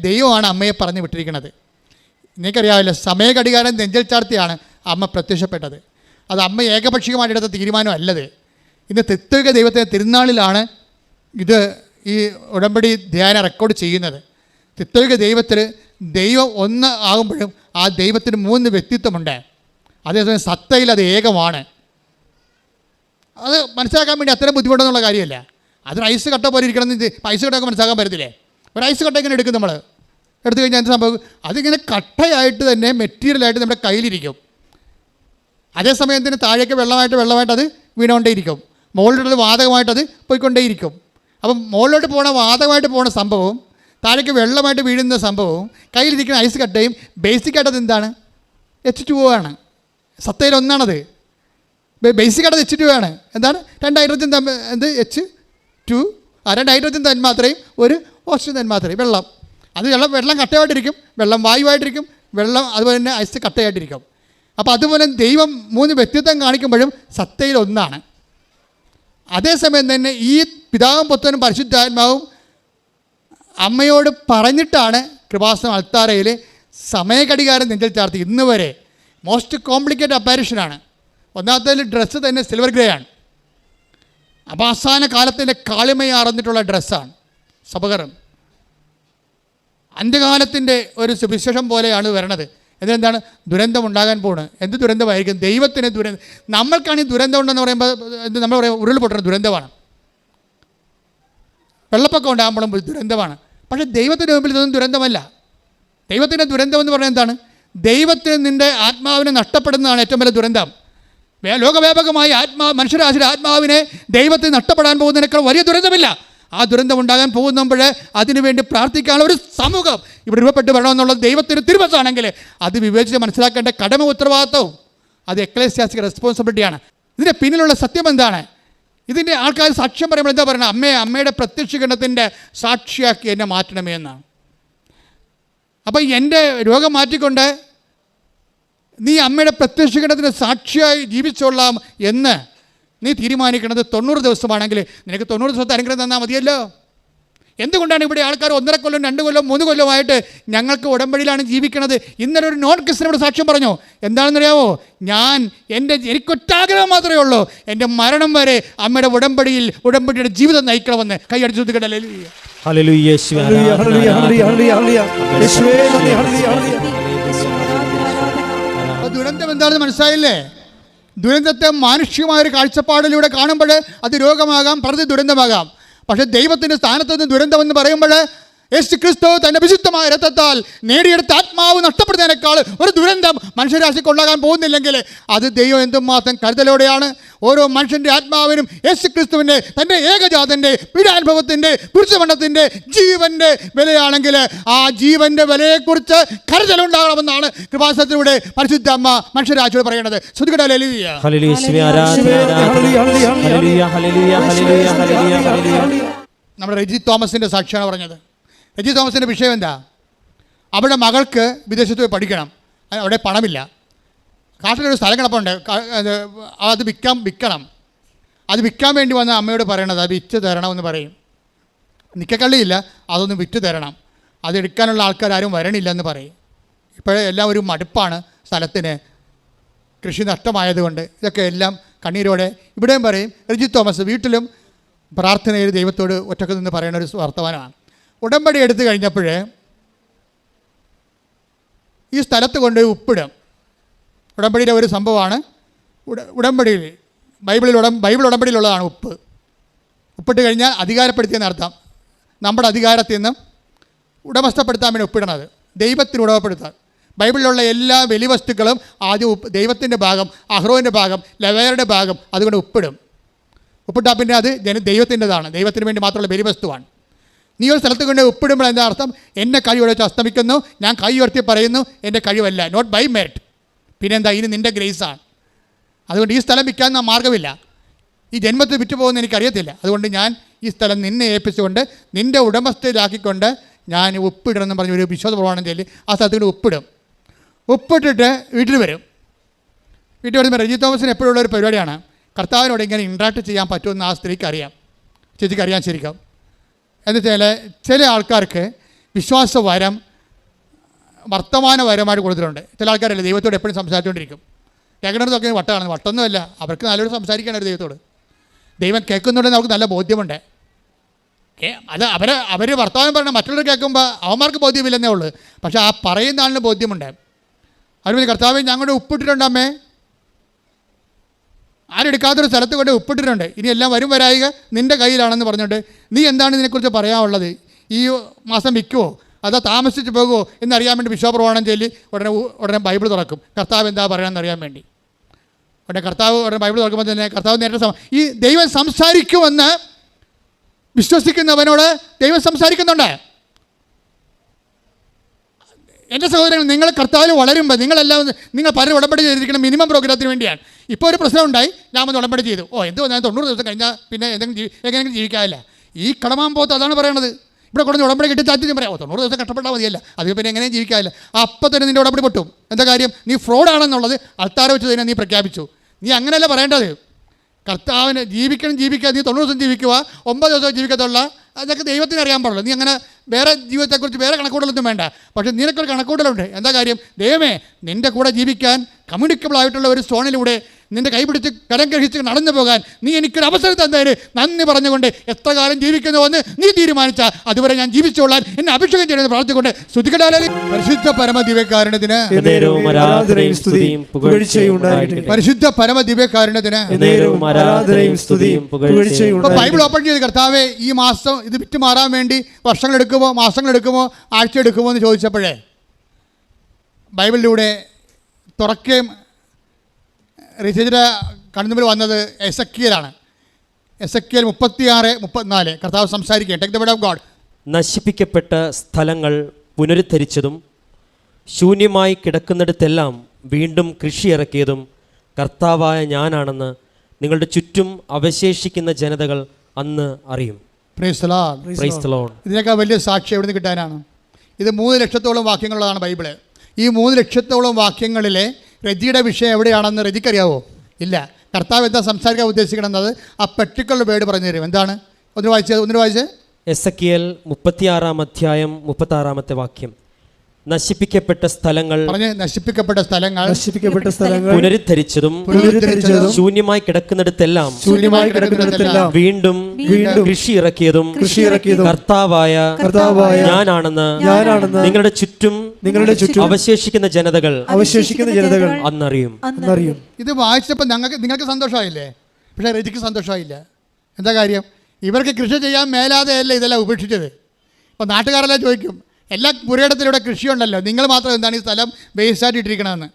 ദൈവമാണ് അമ്മയെ പറഞ്ഞു വിട്ടിരിക്കുന്നത്. നിങ്ങൾക്കറിയാമല്ലോ, സമയഘടികാരം നെഞ്ചൽ ചാർത്തിയാണ് അമ്മ പ്രത്യക്ഷപ്പെട്ടത്. അത് അമ്മ ഏകപക്ഷീയമായിട്ടെടുത്ത തീരുമാനമല്ലത്. ഇന്ന് ത്രിത്വിക ദൈവത്തിൻ്റെ തിരുനാളിലാണ് ഇത് ഈ ഉടമ്പടി ധ്യാനം റെക്കോർഡ് ചെയ്യുന്നത്. ത്രിത്വിക ദൈവത്തിൽ ദൈവം ഒന്ന് ആകുമ്പോഴും ആ ദൈവത്തിന് 3 വ്യക്തിത്വമുണ്ട്. അതേസമയം സത്തയിൽ അത് ഏകമാണ്. അത് മനസ്സിലാക്കാൻ വേണ്ടി അത്രയും ബുദ്ധിമുട്ടെന്നുള്ള കാര്യമല്ല. അതൊരു ഐസ് കട്ട പോലെ ഇരിക്കണമെന്ന് ഐസ് കട്ടയൊക്കെ മനസ്സിലാക്കാൻ പറ്റത്തില്ലേ? ഒരു ഐസ് കട്ട ഇങ്ങനെ എടുക്കും, നമ്മൾ എടുത്തു കഴിഞ്ഞാൽ എന്ത് സംഭവം? അതിങ്ങനെ കട്ടയായിട്ട് തന്നെ മെറ്റീരിയലായിട്ട് നമ്മുടെ കയ്യിലിരിക്കും. അതേസമയം തന്നെ താഴേക്ക് വെള്ളമായിട്ട് അത് വീണുകൊണ്ടേയിരിക്കും. മുകളിലോട്ടുള്ളത് വാതകമായിട്ടത് പോയിക്കൊണ്ടേയിരിക്കും. അപ്പം മുകളിലോട്ട് പോകണ വാതകമായിട്ട് പോകുന്ന സംഭവവും താഴേക്ക് വെള്ളമായിട്ട് വീഴുന്ന സംഭവവും കയ്യിലിരിക്കുന്ന ഐസ് കട്ടയും ബേസിക്കായിട്ടത് എന്താണ്? H2O ആണ്. സത്തയിൽ ഒന്നാണത്. ബേസിക്കായിട്ടത് H2O ആണ്. എന്താണ്? 2 ഹൈഡ്രജൻ H2, 2 ഹൈഡ്രജൻ തന്മാത്രയും ഒരു ഓക്സിജൻ തന്മാത്രയും, വെള്ളം. അത് വെള്ളം കട്ടയായിട്ടിരിക്കും, വെള്ളം വായുവായിട്ടിരിക്കും, വെള്ളം അതുപോലെ തന്നെ ഐസ് കട്ടയായിട്ടിരിക്കും. അപ്പോൾ അതുപോലെ ദൈവം 3 വ്യക്തിത്വം കാണിക്കുമ്പോഴും സത്തയിൽ ഒന്നാണ്. അതേസമയം തന്നെ ഈ പിതാവും പുത്രനും പരിശുദ്ധാത്മാവും അമ്മയോട് പറഞ്ഞിട്ടാണ് കൃപാസനം അൾത്താരയിൽ സമയഘടികാരം നെഞ്ചിൽ ചാർത്തി ഇന്ന് വരെ. മോസ്റ്റ് കോംപ്ലിക്കേറ്റഡ് അപ്പാരിഷനാണ്. ഒന്നാമത്തെ ഡ്രസ്സ് തന്നെ സിൽവർ ഗ്രേ ആണ്. അവസാന കാലത്തിൻ്റെ കാളിമയാർന്നിട്ടുള്ള ഡ്രസ്സാണ് സബകരം. അന്ത്യകാലത്തിൻ്റെ ഒരു സുവിശേഷം പോലെയാണ് വരണത്. എന്താണ് ദുരന്തം ഉണ്ടാകാൻ പോകുന്നത്? എന്ത് ദുരന്തമായിരിക്കും? ദൈവത്തിന് ദുരന്തം. നമ്മൾക്കാണ് ഈ ദുരന്തം ഉണ്ടെന്ന് പറയുമ്പോൾ നമ്മൾ പറയുമ്പോൾ ഉരുൾപൊട്ടുന്ന ദുരന്തമാണ്, വെള്ളപ്പൊക്കം ഉണ്ടാകുമ്പോഴും ദുരന്തമാണ്. പക്ഷേ ദൈവത്തിൻ്റെ മുമ്പിൽ ഇതൊന്നും ദുരന്തമല്ല. ദൈവത്തിൻ്റെ ദുരന്തം എന്ന് പറയുന്നത് എന്താണ്? ദൈവത്തിന് നിൻ്റെ ആത്മാവിനെ നഷ്ടപ്പെടുന്നതാണ് ഏറ്റവും വലിയ ദുരന്തം. ലോകവ്യാപകമായി മനുഷ്യരാശിയുടെ ആത്മാവിനെ ദൈവത്തിന് നഷ്ടപ്പെടാൻ പോകുന്നതിനേക്കാൾ വലിയ ദുരന്തമില്ല. ആ ദുരന്തം ഉണ്ടാകാൻ പോകുമ്പോൾ അതിനുവേണ്ടി പ്രാർത്ഥിക്കാനുള്ള ഒരു സമൂഹം ഇവിടെ രൂപപ്പെട്ട് വരണമെന്നുള്ളത് ദൈവത്തിന് തിരുവസാണെങ്കിൽ അത് വിവേചിച്ച് മനസ്സിലാക്കേണ്ട കടമ ഉത്തരവാദിത്വവും അത് എക്ലേസിയാസ്റ്റിക് റെസ്പോൺസിബിലിറ്റിയാണ്. ഇതിൻ്റെ പിന്നിലുള്ള സത്യം എന്താണ്? ഇതിൻ്റെ ആൾക്കാർ സാക്ഷ്യം പറയുമ്പോൾ എന്താ പറയുന്നത്? അമ്മയുടെ പ്രത്യക്ഷീകരണത്തിൻ്റെ സാക്ഷിയാക്കി എന്നെ മാറ്റണമേ എന്നാണ്. അപ്പോൾ എൻ്റെ രോഗം മാറ്റിക്കൊണ്ട് നീ അമ്മയുടെ പ്രത്യക്ഷീകരണത്തിന് സാക്ഷിയായി ജീവിച്ചോളാം എന്ന് നീ തീരുമാനിക്കുന്നത് 90 ദിവസമാണെങ്കിൽ നിനക്ക് 90 ദിവസത്തെ അനുഗ്രഹം തന്നാൽ മതിയല്ലോ. എന്തുകൊണ്ടാണ് ഇവിടെ ആൾക്കാർ 1.5 കൊല്ലം 2 കൊല്ലം 3 കൊല്ലമായിട്ട് ഞങ്ങൾക്ക് ഉടമ്പടിയിലാണ് ജീവിക്കുന്നത്? ഇന്നലെ ഒരു നോൺ ക്രിസ്ത്യനോട് സാക്ഷ്യം പറഞ്ഞു. എന്താണെന്നറിയാമോ? എനിക്കൊറ്റാഗ്രഹം മാത്രമേ ഉള്ളൂ, എൻ്റെ മരണം വരെ അമ്മയുടെ ഉടമ്പടിയുടെ ജീവിതം നയിക്കണമെന്ന്. കൈയടിച്ചു കൊടുക്കട്ടെ. ദുരന്തം എന്താണെന്ന് മനസ്സിലായില്ലേ? ദുരന്തത്തെ മാനുഷികമായൊരു കാഴ്ചപ്പാടിലൂടെ കാണുമ്പോൾ അത് രോഗമാകാം, പ്രതി ദുരന്തമാകാം. പക്ഷേ ദൈവത്തിൻ്റെ സ്ഥാനത്ത് നിന്ന് ദുരന്തമെന്ന് പറയുമ്പോൾ യേശു ക്രിസ്തു തൻ്റെ വിശുദ്ധമായ രക്തത്താൽ നേടിയെടുത്ത ആത്മാവ് നഷ്ടപ്പെടുന്നതിനേക്കാൾ ഒരു ദുരന്തം മനുഷ്യരാശിക്ക് ഉണ്ടാകാൻ പോകുന്നില്ലെങ്കിൽ അത് ദൈവം എന്തുമാത്രം കരുതലോടെയാണ് ഓരോ മനുഷ്യൻ്റെ ആത്മാവിനും യേശു ക്രിസ്തുവിൻ്റെ തൻ്റെ ഏകജാതൻ്റെ പീഡാനുഭവത്തിൻ്റെ കുരിശുമരണത്തിൻ്റെ ജീവൻ്റെ വിലയാണെങ്കിൽ ആ ജീവൻ്റെ വിലയെക്കുറിച്ച് കരുതലുണ്ടാകണമെന്നാണ് കൃപാസനത്തിലൂടെ പരിശുദ്ധ അമ്മ മനുഷ്യരാശിയോട് പറയുന്നത്. നമ്മുടെ റെജി തോമസിൻ്റെ സാക്ഷിയാണ് പറഞ്ഞത്. റെജി തോമസിൻ്റെ വിഷയം എന്താ? അവിടെ മകൾക്ക് വിദേശത്ത് പോയി പഠിക്കണം, അവിടെ പണമില്ല. കാട്ടിലൊരു സ്ഥലം കിടപ്പുണ്ട്, അത് വിൽക്കണം. അത് വിൽക്കാൻ വേണ്ടി വന്ന അമ്മയോട് പറയണത് അത് വിറ്റ് തരണമെന്ന് പറയും. നിക്കക്കള്ളിയില്ല, അതൊന്ന് വിറ്റ് തരണം, അതെടുക്കാനുള്ള ആൾക്കാർ ആരും വരണില്ലെന്ന് പറയും. ഇപ്പോഴേ എല്ലാം ഒരു മടുപ്പാണ് സ്ഥലത്തിന്, കൃഷി നഷ്ടമായതുകൊണ്ട്. ഇതൊക്കെ എല്ലാം കണ്ണീരോടെ ഇവിടെയും പറയും. റെജി തോമസ് വീട്ടിലും പ്രാർത്ഥനയിൽ ദൈവത്തോട് ഒറ്റക്ക് നിന്ന് പറയുന്ന ഒരു വർത്തമാനമാണ്. ഉടമ്പടി എടുത്തു കഴിഞ്ഞപ്പോൾ ഈ സ്ഥലത്ത് കൊണ്ട് ഉപ്പിടും. ഉടമ്പടിയിലെ ഒരു സംഭവമാണ്. ഉടമ്പടിയിൽ ബൈബിൾ ഉടമ്പടിയിലുള്ളതാണ് ഉപ്പ്. ഉപ്പിട്ട് കഴിഞ്ഞാൽ അധികാരപ്പെടുത്തിയെന്ന് അർത്ഥം. നമ്മുടെ അധികാരത്തിൽ നിന്നും ഉടമസ്ഥപ്പെടുത്താൻ വേണ്ടി ഉപ്പിടണത്, ദൈവത്തിന് ഉടമപ്പെടുത്താൻ. ബൈബിളിലുള്ള എല്ലാ വലിയ വസ്തുക്കളും ആദ്യം ദൈവത്തിൻ്റെ ഭാഗം, അഹ്റോൻ്റെ ഭാഗം, ലെവയറുടെ ഭാഗം, അതുകൊണ്ട് ഉപ്പിടും. ഉപ്പിട്ടാൽ പിന്നെ അത് ദൈവത്തിൻ്റെതാണ്, ദൈവത്തിന് വേണ്ടി മാത്രമുള്ള വലിയ വസ്തുവാണ്. നീ ഒരു സ്ഥലത്ത് കൊണ്ട് ഉപ്പിടുമ്പോൾ എന്താ അർത്ഥം? എൻ്റെ കഴിവ് വെച്ച് അസ്തമിക്കുന്നു, ഞാൻ കൈ ഉയർത്തി പറയുന്നു എൻ്റെ കഴിവല്ല, നോട്ട് ബൈ മെറിറ്റ്. പിന്നെന്താ? ഇനി നിൻ്റെ ഗ്രേസാണ്. അതുകൊണ്ട് ഈ സ്ഥലം വിൽക്കാൻ മാർഗ്ഗമില്ല, ഈ ജന്മത്തിൽ വിറ്റ് പോകുമെന്ന് എനിക്കറിയത്തില്ല. അതുകൊണ്ട് ഞാൻ ഈ സ്ഥലം നിന്നെ ഏൽപ്പിച്ചുകൊണ്ട് നിൻ്റെ ഉടമസ്ഥയിലാക്കിക്കൊണ്ട് ഞാൻ ഉപ്പിടണമെന്ന് പറഞ്ഞ് ഒരു വിശ്വാസ പ്രമാണം ചൊല്ലി ആ സ്ഥലത്ത് കൊണ്ട് ഉപ്പിടും. ഉപ്പിട്ടിട്ട് വീട്ടിൽ വരും. വീട്ടിൽ വരുമ്പോൾ റെജി തോമസിന് എപ്പോഴുള്ള ഒരു പരിപാടിയാണ്, കർത്താവിനോട് ഇങ്ങനെ ഇൻട്രാക്ട് ചെയ്യാൻ പറ്റുമെന്ന് ആ സ്ത്രീക്ക് അറിയാം, ചേച്ചിക്ക് അറിയാൻ ശരിക്കും. എന്നുവെച്ചാൽ ചില ആൾക്കാർക്ക് വിശ്വാസവരം വർത്തമാനപരമായിട്ട് കൊടുത്തിട്ടുണ്ട്. ചില ആൾക്കാരല്ലേ ദൈവത്തോട് എപ്പോഴും സംസാരിച്ചുകൊണ്ടിരിക്കും. കേൾക്കണമെന്നൊക്കെ വട്ടമാണ്, വട്ടമൊന്നുമല്ല, അവർക്ക് നല്ലൊരു സംസാരിക്കാനാണ് ദൈവത്തോട്. ദൈവം കേൾക്കുന്നുണ്ടെന്ന് അവർക്ക് നല്ല ബോധ്യമുണ്ട്. അത് അവർ വർത്തമാനം പറഞ്ഞാൽ മറ്റുള്ളവർ കേൾക്കുമ്പോൾ അവന്മാർക്ക് ബോധ്യമില്ലെന്നേ ഉള്ളൂ, പക്ഷേ ആ പറയുന്ന ആളിന് ബോധ്യമുണ്ട്. അവർ കർത്താവേ ഞങ്ങളുടെ ഉപ്പിട്ടിട്ടുണ്ട് അമ്മേ, ആരെടുക്കാത്തൊരു സ്ഥലത്ത് കൊണ്ട് ഉപ്പിട്ടിട്ടുണ്ട്, ഇനി എല്ലാം വരായിക നിൻ്റെ കയ്യിലാണെന്ന് പറഞ്ഞിട്ട് നീ എന്താണ് ഇതിനെക്കുറിച്ച് പറയാനുള്ളത്? ഈ മാസം വിൽക്കുമോ അതോ താമസിച്ച് പോകുമോ എന്നറിയാൻ വേണ്ടി വിശ്വാസപ്രമാണം ചൊല്ലി ഉടനെ ബൈബിൾ തുറക്കും, കർത്താവ് എന്താ പറയണമെന്ന് അറിയാൻ വേണ്ടി. ഉടനെ ബൈബിൾ തുറക്കുമ്പോൾ തന്നെ കർത്താവ് നേരത്തെ ഈ ദൈവം സംസാരിക്കുമെന്ന് വിശ്വസിക്കുന്നവനോട് ദൈവം സംസാരിക്കുന്നുണ്ട്. എൻ്റെ സഹോദരങ്ങൾ, നിങ്ങൾ കർത്താവിൽ വളരുമ്പോൾ നിങ്ങൾ പലരും ഉടമ്പടി ചെയ്തിരിക്കണം മിനിമം പ്രോഗ്രാമത്തിന് വേണ്ടിയാണ്. ഇപ്പോൾ ഒരു പ്രശ്നം ഉണ്ടായി, ഞാൻ വന്ന് ഉടമ്പടി ചെയ്തു, ഞാൻ 90 ദിവസം കഴിഞ്ഞാൽ പിന്നെ എങ്ങനെയെങ്കിലും ജീവിക്കാനില്ല. ഈ കടമാൻ പോത്ത് അതാണ് പറയണത്. ഇവിടെ കൊണ്ടുവന്ന് ഉടമ്പടി കിട്ടി താല്പര്യം പറയാം 90 ദിവസം കഷ്ടപ്പെട്ടാൽ മതിയല്ല, അതിൽ പിന്നെ എങ്ങനെയും ജീവിക്കാനില്ല. അപ്പം തന്നെ നിൻ്റെ ഉടമ്പടി പൊട്ടും. എന്താ കാര്യം? നീ ഫ്രോഡാണെന്നുള്ളത് അൾത്താര വെച്ച് തന്നെ നീ പ്രഖ്യാപിച്ചു. നീ അങ്ങനെയല്ല പറയേണ്ടത്. കർത്താവിന് ജീവിക്കാൻ നീ 90 ദിവസം ജീവിക്കുക, 9 ദിവസം ജീവിക്കത്തുള്ള, അതൊക്കെ ദൈവത്തിന് അറിയാൻ പാടുള്ളൂ. നീ അങ്ങനെ വേറെ ജീവിതത്തെക്കുറിച്ച് വേറെ കണക്കൂട്ടലൊന്നും വേണ്ട. പക്ഷേ നിനക്കൊരു കണക്കൂട്ടലുണ്ട്. എന്താ കാര്യം? ദൈവമേ, നിൻ്റെ കൂടെ ജീവിക്കാൻ കമ്മ്യൂണിക്കബിൾ ആയിട്ടുള്ള ഒരു സോണിലൂടെ നിൻ്റെ കൈ പിടിച്ച് കരം ഗ്രഹിച്ച് നടന്നു പോകാൻ നീ എനിക്കൊരു അവസരം തന്നതിന് നന്ദി പറഞ്ഞുകൊണ്ട് എത്ര കാലം ജീവിക്കുന്നുവെന്ന് നീ തീരുമാനിച്ചാൽ അതുവരെ ഞാൻ ജീവിച്ചോളാൻ എന്നെ അഭിഷേകം ചെയ്യുന്നത് പ്രാർത്ഥിച്ചുകൊണ്ട് സ്തുതിക്കട്ടെ. പരിശുദ്ധ പരമദിവ്യകാരുണ്യത്തിന് പരിശുദ്ധ പരമദിവ്യകാരുണ്യത്തിന് ബൈബിൾ ഓപ്പൺ ചെയ്ത് കർത്താവേ, ഈ മാസം ഇത് വിറ്റ് മാറാൻ വേണ്ടി വർഷങ്ങളെടുക്കുമോ മാസങ്ങളെടുക്കുമോ ആഴ്ച എടുക്കുമോ എന്ന് ചോദിച്ചപ്പോഴേ ബൈബിളിലൂടെ തുറക്കുകയും റിസേജിൻ്റെ കണ്ണുമ്പിൽ വന്നത് എസക്കിയലാണ്. എസക്കിയൽ 36-34 കർത്താവ് സംസാരിക്കുക. Take the word of God. നശിപ്പിക്കപ്പെട്ട സ്ഥലങ്ങൾ പുനരുദ്ധരിച്ചതും ശൂന്യമായി കിടക്കുന്നിടത്തെല്ലാം വീണ്ടും കൃഷി ഇറക്കിയതും കർത്താവായ ഞാനാണെന്ന് നിങ്ങളുടെ ചുറ്റും അവശേഷിക്കുന്ന ജനതകൾ അന്ന് അറിയും. Praise the Lord. Praise the Lord. ഇതിനേക്കാൾ വലിയ സാക്ഷി എവിടെ നിന്ന് കിട്ടാനാണ്? ഇത് 3 ലക്ഷത്തോളം വാക്യങ്ങളുള്ളതാണ് ബൈബിള്. ഈ 3 ലക്ഷത്തോളം വാക്യങ്ങളിലെ രജിയുടെ വിഷയം എവിടെയാണെന്ന് രജിക്കറിയാവോ? ഇല്ല. കർത്താവ് എന്താ സംസാരിക്കാൻ ഉദ്ദേശിക്കണമെന്നത് ആ പെർട്ടിക്കുലർ വേർഡ് പറഞ്ഞു തരും. എന്താണ്? ഒന്ന് വായിച്ചേ. എസക്കിയൽ 36-ാം അധ്യായം 36-ാമത്തെ വാക്യം. നശിപ്പിക്കപ്പെട്ട സ്ഥലങ്ങൾ പുനരുദ്ധരിച്ചതും ശൂന്യമായി കിടക്കുന്നിടത്തെല്ലാം വീണ്ടും കൃഷി ഇറക്കിയതും കർത്താവായ ഞാനാണെന്ന് നിങ്ങളുടെ ചുറ്റും അവശേഷിക്കുന്ന ജനതകൾ അന്നറിയും. ഇത് വായിച്ചപ്പോൾ നിങ്ങൾക്ക് സന്തോഷമായില്ലേ? പക്ഷേ രജിക്ക് സന്തോഷമായില്ല. എന്താ കാര്യം? ഇവർക്ക് കൃഷി ചെയ്യാൻ മേലാതെയല്ല ഇതെല്ലാം ഉപേക്ഷിച്ചത്. അപ്പോൾ നാട്ടുകാരെല്ലാം ചോദിക്കും, എല്ലാ പുരയിടത്തിലൂടെ കൃഷിയുണ്ടല്ലോ, നിങ്ങൾ മാത്രം എന്താണ് ഈ സ്ഥലം വേസ്റ്റായിട്ട് ഇട്ടിരിക്കണമെന്ന്.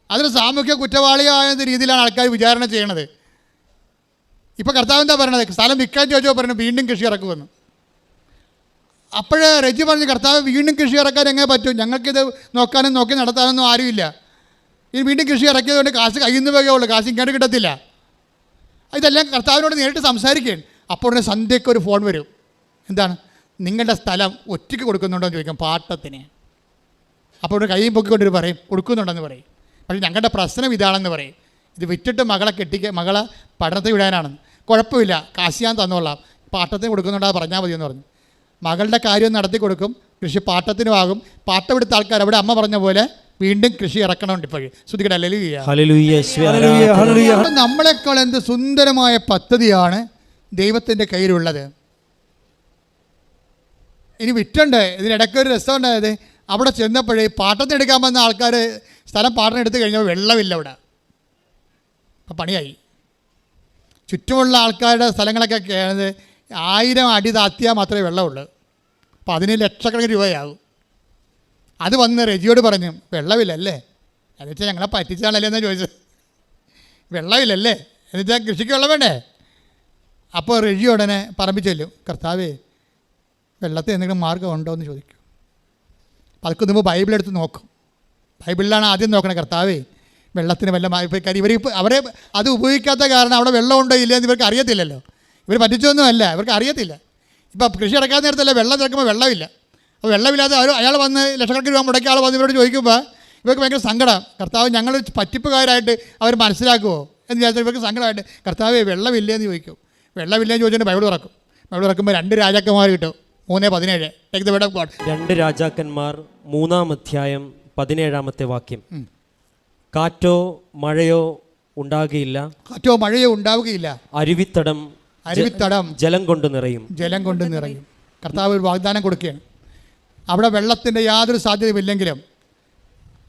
അതിന് സാമൂഹ്യ കുറ്റവാളിയായ രീതിയിലാണ് ആൾക്കാർ വിചാരണ ചെയ്യണത്. ഇപ്പോൾ കർത്താവ് എന്താ പറയണത്? സ്ഥലം വിൽക്കാൻ ചോദിച്ചപ്പോൾ പറഞ്ഞു വീണ്ടും കൃഷി ഇറക്കുമെന്ന്. അപ്പോഴേ രജി പറഞ്ഞു, കർത്താവ് വീണ്ടും കൃഷി ഇറക്കാൻ എങ്ങനെ പറ്റും? ഞങ്ങൾക്കിത് നോക്കി നടത്താനൊന്നും ആരുമില്ല. ഈ വീണ്ടും കൃഷി ഇറക്കിയതുകൊണ്ട് കാശ് കയ്യിൽ നിന്ന് വരികയുള്ളൂ, കാശ് ഇങ്ങോട്ട് കിട്ടത്തില്ല. ഇതെല്ലാം കർത്താവിനോട് നേരിട്ട് സംസാരിക്കുകയാണ്. അപ്പോൾ ഉടനെ സന്ധ്യയ്ക്ക് ഒരു ഫോൺ വരും. എന്താണ്? നിങ്ങളുടെ സ്ഥലം ഒറ്റയ്ക്ക് കൊടുക്കുന്നുണ്ടോ എന്ന് ചോദിക്കാം, പാട്ടത്തിന്. അപ്പോൾ ഒരു കൈയും പൊക്കിക്കൊണ്ടൊരു പറയും കൊടുക്കുന്നുണ്ടെന്ന് പറയും. പക്ഷേ ഞങ്ങളുടെ പ്രശ്നം ഇതാണെന്ന് പറയും. ഇത് വിറ്റിട്ട് മകളെ പഠനത്തിൽ വിടാനാണെന്ന്. കുഴപ്പമില്ല, കാശ് ഞാൻ തന്നോളാം, പാട്ടത്തിന് കൊടുക്കുന്നുണ്ടോ പറഞ്ഞാൽ മതിയെന്ന് പറഞ്ഞു. മകളുടെ കാര്യം നടത്തി കൊടുക്കും, കൃഷി പാട്ടത്തിനുമാകും. പാട്ടമെടുത്ത ആൾക്കാർ അവിടെ അമ്മ പറഞ്ഞ പോലെ വീണ്ടും കൃഷി ഇറക്കണമുണ്ട്. ഇപ്പോഴും ശ്രുതിക്കട്ടെ. നമ്മളെക്കാൾ എന്ത് സുന്ദരമായ പദ്ധതിയാണ് ദൈവത്തിൻ്റെ കയ്യിലുള്ളത്. ഇനി വിറ്റുണ്ട്. ഇതിനിടയ്ക്കൊരു രസമുണ്ടായത്, അവിടെ ചെന്നപ്പോഴേ പാട്ടത്തിനെടുക്കാൻ വന്ന ആൾക്കാർ സ്ഥലം പാട്ടം എടുത്ത് കഴിഞ്ഞപ്പോൾ വെള്ളമില്ല അവിടെ. അപ്പം പണിയായി. ചുറ്റുമുള്ള ആൾക്കാരുടെ സ്ഥലങ്ങളൊക്കെ 1000 അടി താത്തിയാൽ മാത്രമേ വെള്ളമുള്ളൂ. അപ്പോൾ അതിന് ലക്ഷക്കണക്കിന് രൂപയാകും. അത് വന്ന് രജിയോട് പറഞ്ഞു, വെള്ളമില്ലല്ലേ? എന്നുവെച്ചാൽ ഞങ്ങളെ പറ്റിച്ചാണല്ലേ എന്നാണ് ചോദിച്ചത്. വെള്ളമില്ലല്ലേ എന്നുവെച്ചാൽ കൃഷിക്ക് വെള്ളം വേണ്ടേ? അപ്പോൾ രജി ഉടനെ പറമ്പിൽ ചെല്ലും, കർത്താവേ വെള്ളത്തിൽ എന്തെങ്കിലും മാർഗ്ഗം ഉണ്ടോ എന്ന് ചോദിക്കും. അപ്പോൾ അതൊക്കെ മുമ്പ് ബൈബിളെടുത്ത് നോക്കും. ബൈബിളിലാണ് ആദ്യം നോക്കണേ, കർത്താവേ വെള്ളത്തിന് വല്ല അവരെ അത് ഉപയോഗിക്കാത്ത കാരണം അവിടെ വെള്ളമുണ്ടോ ഇല്ലയെന്ന് ഇവർക്ക് അറിയത്തില്ലല്ലോ. ഇവർ പറ്റിച്ചൊന്നുമല്ല, ഇവർക്ക് അറിയത്തില്ല. ഇപ്പോൾ കൃഷി ഇറക്കാൻ നേരത്തല്ല വെള്ളം തിരക്കുമ്പോൾ വെള്ളമില്ല. അപ്പോൾ വെള്ളമില്ലാതെ അയാൾ വന്ന് ലക്ഷക്കണക്കിന് രൂപ മുടക്കിയ ആൾ വന്ന് ഇവരോട് ചോദിക്കുമ്പോൾ ഇവർക്ക് ഭയങ്കര സങ്കടം. കർത്താവ് ഞങ്ങൾ പറ്റിപ്പുകാരായിട്ട് അവർ മനസ്സിലാക്കുമോ എന്ന് വിചാരിച്ചാൽ ഇവർക്ക് സങ്കടമായിട്ട്, കർത്താവേ വെള്ളമില്ലയെന്ന് ചോദിക്കും. വെള്ളമില്ലെന്ന് ചോദിച്ചിട്ട് ബൈബിൾ തുറക്കും. ബൈബിൾ തുറക്കുമ്പോൾ 2 രാജാക്കന്മാർ കിട്ടും. 3:17. Take the word of God. 2 രാജാക്കന്മാർ 3-ാം അധ്യായം 17-ാമത്തെ വാക്യം. കാറ്റോ മഴയോ ഉണ്ടാവുകയില്ല. അരുവിത്തടം ജലം കൊണ്ട് നിറയും. കർത്താവ് ഒരു വാഗ്ദാനം കൊടുക്കുകയാണ്. അവിടെ വെള്ളത്തിൻ്റെ യാതൊരു സാധ്യതയുമില്ലെങ്കിലും